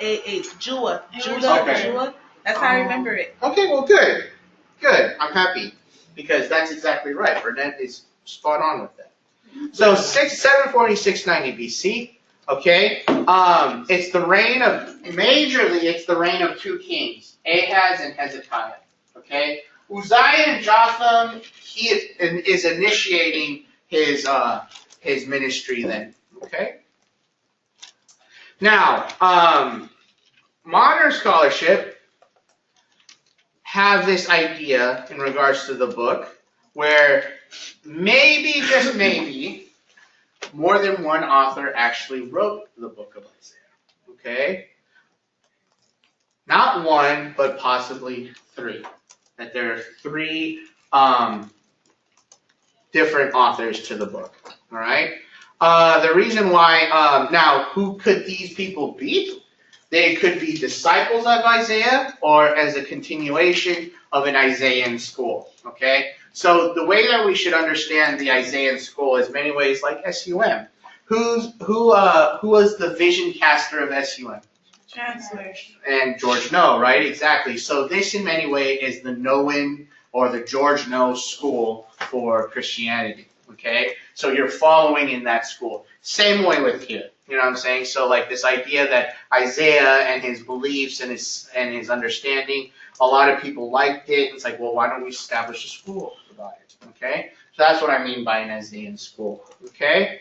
A: Jua.
I: It
A: Judah.
I: works.
B: Okay.
A: Jua. That's how I remember it.
B: Okay, well, good. Good. I'm happy because that's exactly right. Burnett is spot on with that. So 740, 690 BC. Okay. It's the reign of 2 kings, Ahaz and Hezekiah. Okay. Uzziah and Jotham, he is initiating his ministry then. Okay. Now, modern scholarship have this idea in regards to the book where maybe, just maybe, more than one author actually wrote the book of Isaiah. Okay? Not one, but possibly 3. That there are 3 different authors to the book. All right? The reason why, now, who could these people be? They could be disciples of Isaiah or as a continuation of an Isaiah school. Okay? So the way that we should understand the Isaiah school is many ways like SUM. Who was the vision caster of SUM?
A: Chancellor.
B: And George No, right? Exactly. So this in many ways is the Noan or the George No school for Christianity. Okay? So you're following in that school. Same way with here. You know what I'm saying? So like this idea that Isaiah and his beliefs and his understanding, a lot of people liked it. It's like, well, why don't we establish a school about it? Okay? So that's what I mean by an Isaiah school. Okay?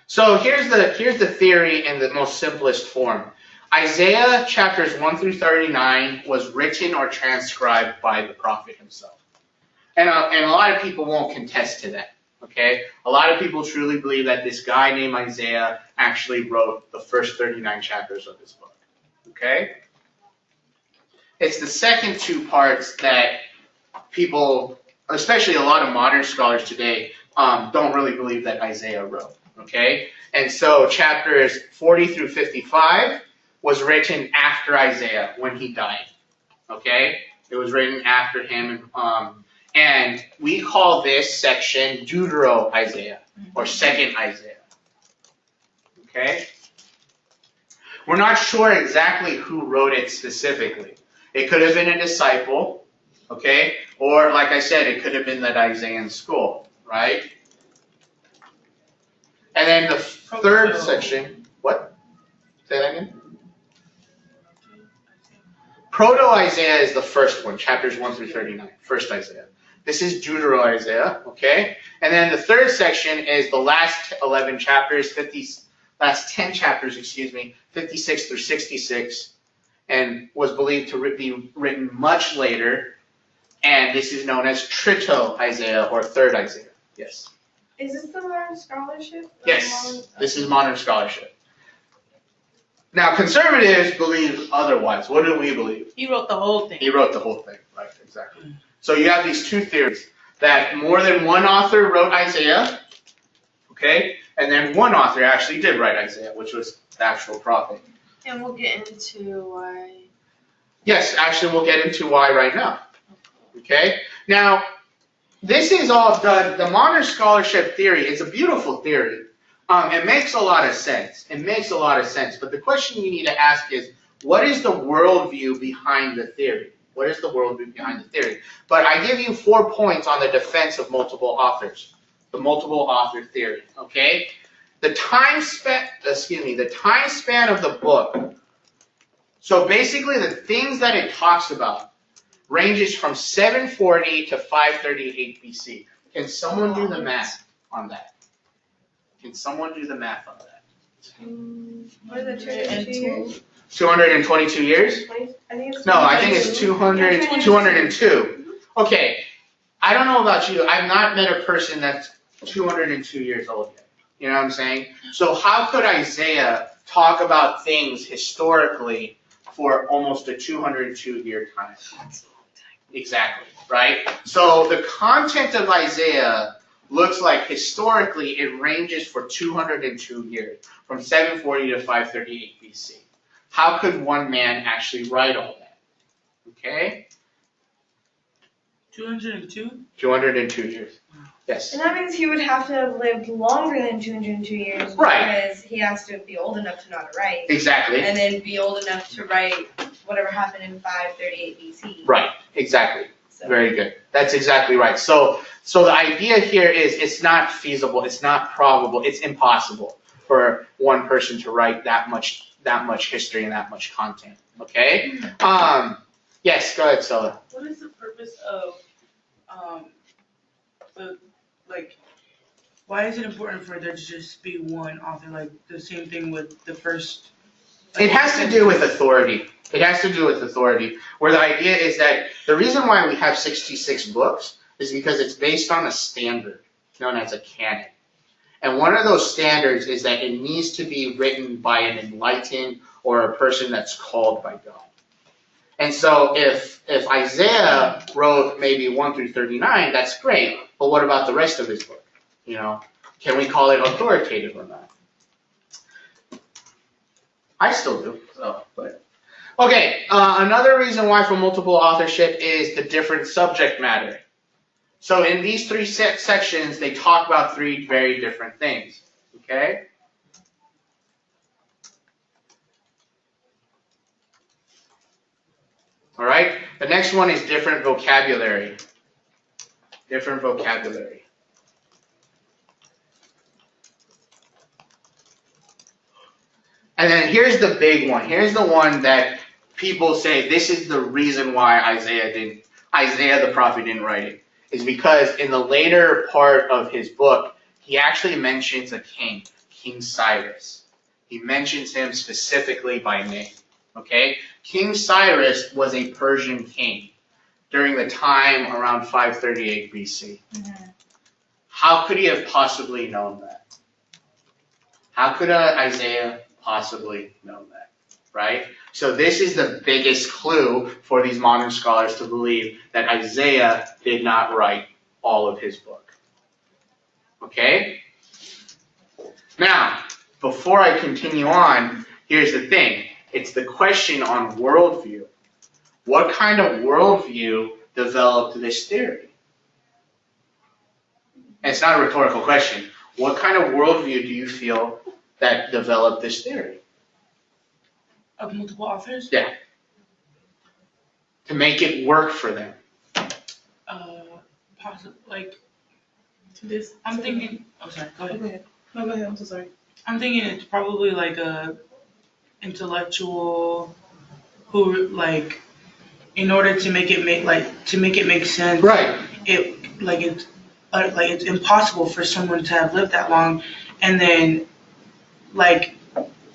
B: So here's the theory in the most simplest form. Isaiah chapters 1 through 39 was written or transcribed by the prophet himself. And a lot of people won't contest to that. Okay? A lot of people truly believe that this guy named Isaiah actually wrote the first 39 chapters of this book. Okay? It's the second 2 parts that people especially a lot of modern scholars today, don't really believe that Isaiah wrote. Okay? And so chapters 40 through 55 was written after Isaiah when he died. Okay? It was written after him. And we call this section Deutero-Isaiah, or Second Isaiah. Okay? We're not sure exactly who wrote it specifically. It could have been a disciple, okay? Or, like I said, it could have been that Isaiah school, right? And then the third section, what? Say that again? Proto-Isaiah is the first one, chapters 1 through 39, first Isaiah. This is Deutero-Isaiah, okay? And then the third section is the last 11 chapters, last 10 chapters, 56 through 66, and was believed to be written much later. And this is known as Trito-Isaiah, or third Isaiah. Yes?
C: Is this the modern scholarship?
B: Yes, this is modern scholarship. Now, conservatives believe otherwise. What do we believe?
A: He wrote the whole thing.
B: He wrote the whole thing, right, exactly. So you have these two theories, that more than one author wrote Isaiah, okay, and then one author actually did write Isaiah, which was the actual prophet.
I: And we'll get into why.
B: Yes, actually we'll get into why right now. Okay? Now, this is all done, the modern scholarship theory, it's a beautiful theory. It makes a lot of sense. It makes a lot of sense. But the question you need to ask is, what is the worldview behind the theory? What is the worldview behind the theory? But I give you 4 points on the defense of multiple authors. The multiple author theory, okay? The time span of the book. So basically the things that it talks about ranges from 740 to 538 BC. Can someone do the math on that? Can someone do the math on that?
C: What is it, 202 years?
B: 222 years?
C: I think it's
B: No, I think it's 202. Okay, I don't know about you. I've not met a person that's 202 years old yet. You know what I'm saying? So how could Isaiah talk about things historically for almost a 202-year time? Exactly, right? So the content of Isaiah looks like historically it ranges for 202 years, from 740 to 538 BC. How could one man actually write all that? Okay?
A: 202?
B: 202 years. Yes.
C: And that means he would have to have lived longer than 202 years.
B: Right.
C: Because he has to be old enough to know how to write.
B: Exactly.
C: And then be old enough to write whatever happened in 538 BC.
B: Right. Exactly.
C: So.
B: Very good. That's exactly right. So the idea here is it's not feasible, it's not probable, it's impossible for one person to write that much history and that much content. Okay? Yes, go ahead, Stella.
A: What is the purpose of why is it important for there to just be one author? Like the same thing with the first.
B: It has to do with authority. It has to do with authority. Where the idea is that the reason why we have 66 books is because it's based on a standard known as a canon. And one of those standards is that it needs to be written by an enlightened or a person that's called by God. And so if Isaiah wrote maybe 1 through 39, that's great. But what about the rest of his book? You know, can we call it authoritative or not? I still do. But okay, another reason why for multiple authorship is the different subject matter. So in these 3 sections, they talk about 3 very different things. Okay? All right? The next one is different vocabulary. Different vocabulary. And then here's the big one. Here's the one that people say this is the reason why Isaiah the prophet didn't write it. Is because in the later part of his book, he actually mentions a king, King Cyrus. He mentions him specifically by name. Okay? King Cyrus was a Persian king during the time around 538 BC. Mm-hmm. How could he have possibly known that? How could Isaiah possibly know that? Right? So this is the biggest clue for these modern scholars to believe that Isaiah did not write all of his book. Okay? Now, before I continue on, here's the thing. It's the question on worldview. What kind of worldview developed this theory? And it's not a rhetorical question. What kind of worldview do you feel that developed this theory?
A: Of multiple authors?
B: Yeah. To make it work for them.
A: Possibly, like,
F: This.
A: I'm thinking, oh, sorry, go ahead.
F: No, go ahead. I'm so sorry.
A: I'm thinking it's probably like a intellectual who, like, in order to make it make sense.
B: Right.
A: It's impossible for someone to have lived that long, and then, like,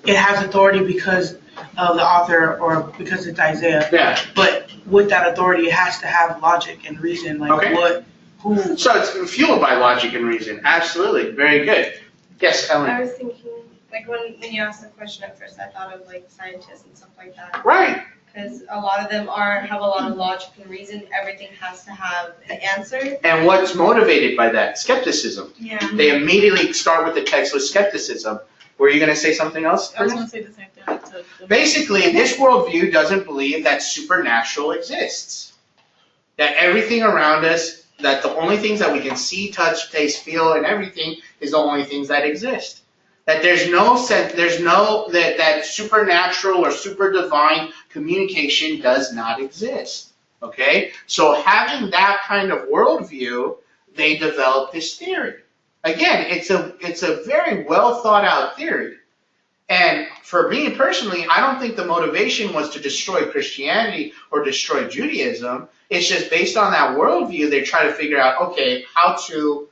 A: it has authority because of the author or because it's Isaiah.
B: Yeah.
A: But with that authority, it has to have logic and reason. Like,
B: Okay.
A: who.
B: So it's fueled by logic and reason. Absolutely. Very good. Yes, Ellen.
C: I was thinking, like when you asked the question at first, I thought of like scientists and stuff like that.
B: Right.
C: Because a lot of them have a lot of logic and reason. Everything has to have an answer.
B: And what's motivated by that? Skepticism.
C: Yeah.
B: They immediately start with the text with skepticism. Were you going to say something else?
F: I was going to say the same thing.
B: Basically, this worldview doesn't believe that supernatural exists. That everything around us, that the only things that we can see, touch, taste, feel, and everything is the only things that exist. That there's no sense, that supernatural or super divine communication does not exist. Okay? So having that kind of worldview, they developed this theory. Again, it's a very well thought out theory. And for me personally, I don't think the motivation was to destroy Christianity or destroy Judaism. It's just based on that worldview, they try to figure out, okay, how to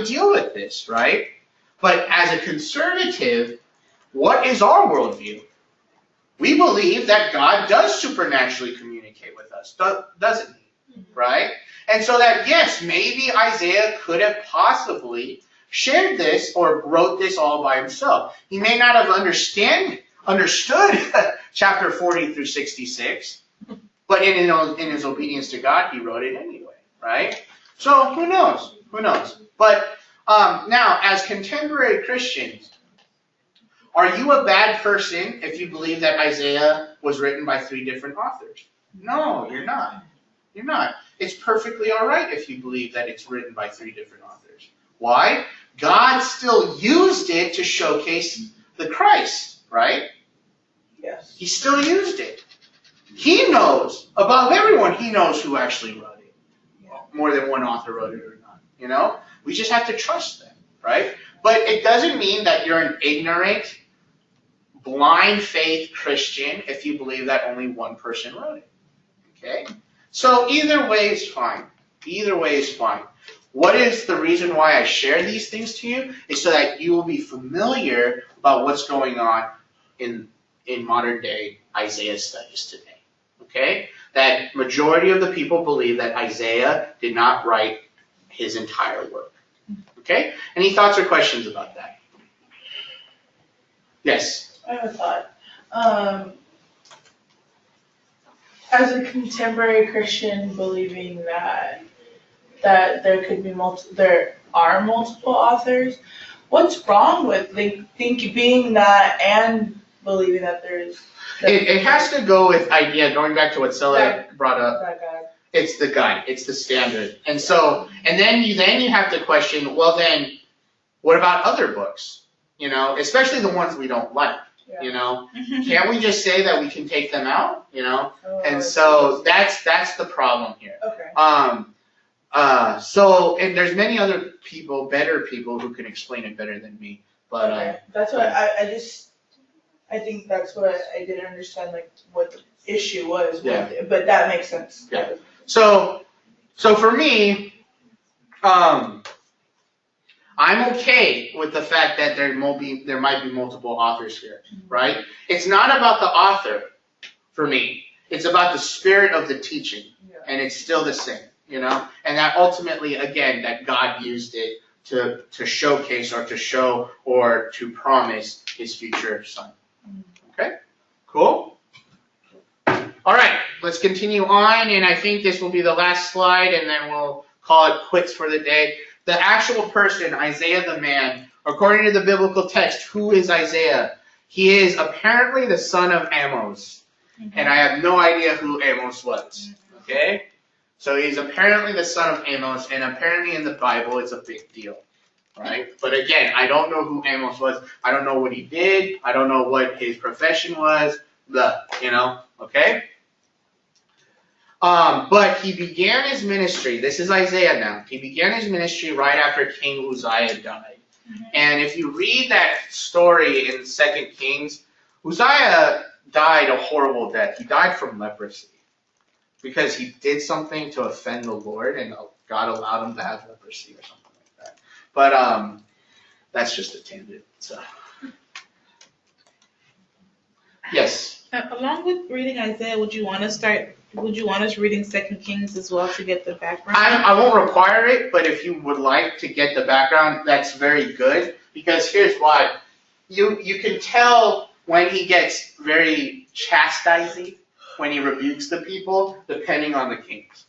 B: deal with this, right? But as a conservative, what is our worldview? We believe that God does supernaturally communicate with us, doesn't he? Right? And so that, yes, maybe Isaiah could have possibly shared this or wrote this all by himself. He may not have understood chapter 40 through 66, but in his obedience to God, he wrote it anyway, right? So who knows? Who knows? But now, as contemporary Christians, are you a bad person if you believe that Isaiah was written by 3 different authors? No, you're not. You're not. It's perfectly all right if you believe that it's written by 3 different authors. Why? God still used it to showcase the Christ, right?
F: Yes.
B: He still used it. He knows, above everyone, he knows who actually wrote it. More than one author wrote it or not, you know? We just have to trust them, right? But it doesn't mean that you're an ignorant, blind faith Christian if you believe that only one person wrote it, okay? So either way is fine. Either way is fine. What is the reason why I share these things to you? Is so that you will be familiar about what's going on in modern day Isaiah studies today. Okay? That majority of the people believe that Isaiah did not write his entire work. Okay? Any thoughts or questions about that? Yes?
F: I have a thought. As a contemporary Christian, believing that there could be there are multiple authors, what's wrong with being that and believing that there's?
B: It has to go with idea. Going back to what Sela brought up.
F: That guy.
B: It's the guide. It's the standard. And so, and then you have to question. Well, then, what about other books? You know, especially the ones we don't like.
F: Yeah.
B: You know, can't we just say that we can take them out? You know, and so that's the problem here.
F: Okay.
B: So, and there's many other people, better people, who can explain it better than me. But
F: okay. That's what I think that's what I didn't understand, like what the issue was.
B: Yeah.
F: But that makes sense.
B: Yeah. So for me, I'm okay with the fact that there might be multiple authors here, right? It's not about the author for me. It's about the spirit of the teaching, and it's still the same, you know? And that ultimately, again, that God used it to showcase or to show or to promise his future son. Okay? Cool? All right, let's continue on, and I think this will be the last slide, and then we'll call it quits for the day. The actual person, Isaiah the man, according to the biblical text, who is Isaiah? He is apparently the son of Amos. And I have no idea who Amos was. Okay? So he's apparently the son of Amos, and apparently in the Bible it's a big deal. Right? But again, I don't know who Amos was. I don't know what he did. I don't know what his profession was. Okay? But he began his ministry. This is Isaiah now. He began his ministry right after King Uzziah died. And if you read that story in 2 Kings, Uzziah died a horrible death. He died from leprosy because he did something to offend the Lord, and God allowed him to have leprosy or something like that. But that's just a tangent. So, yes.
F: Along with reading Isaiah, would you want us reading 2 Kings as well to get the background?
B: I won't require it, but if you would like to get the background, that's very good. Because here's why. You can tell when he gets very chastising, when he rebukes the people, depending on the kings.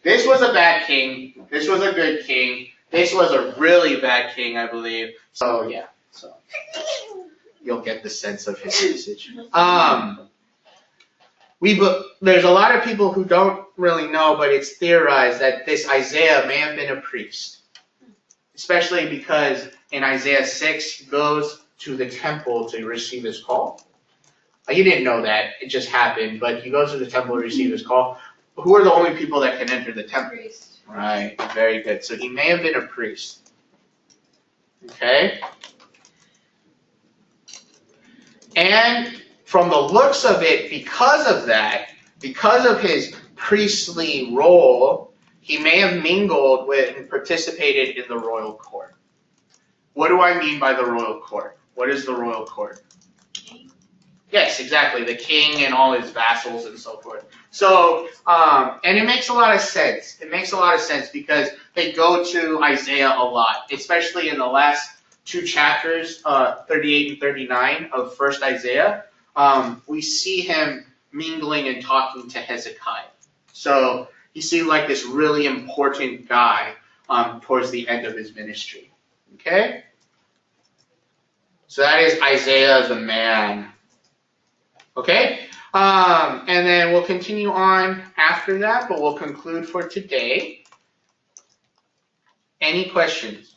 B: This was a bad king. This was a good king. This was a really bad king, I believe. So, yeah. So you'll get the sense of his message. There's a lot of people who don't really know, but it's theorized that this Isaiah may have been a priest. Especially because in Isaiah 6, he goes to the temple to receive his call. He didn't know that, it just happened, but he goes to the temple to receive his call. Who are the only people that can enter the temple?
E: Priest.
B: Right, very good. So he may have been a priest. Okay? And from the looks of it, because of that, because of his priestly role, he may have mingled with and participated in the royal court. What do I mean by the royal court? What is the royal court? Yes, exactly. The king and all his vassals and so forth. So, and it makes a lot of sense. It makes a lot of sense because they go to Isaiah a lot, especially in the last two chapters, 38 and 39 of 1st Isaiah. We see him mingling and talking to Hezekiah. So he seemed like this really important guy towards the end of his ministry. Okay? So that is Isaiah the man. Okay? And then we'll continue on after that, but we'll conclude for today. Any questions?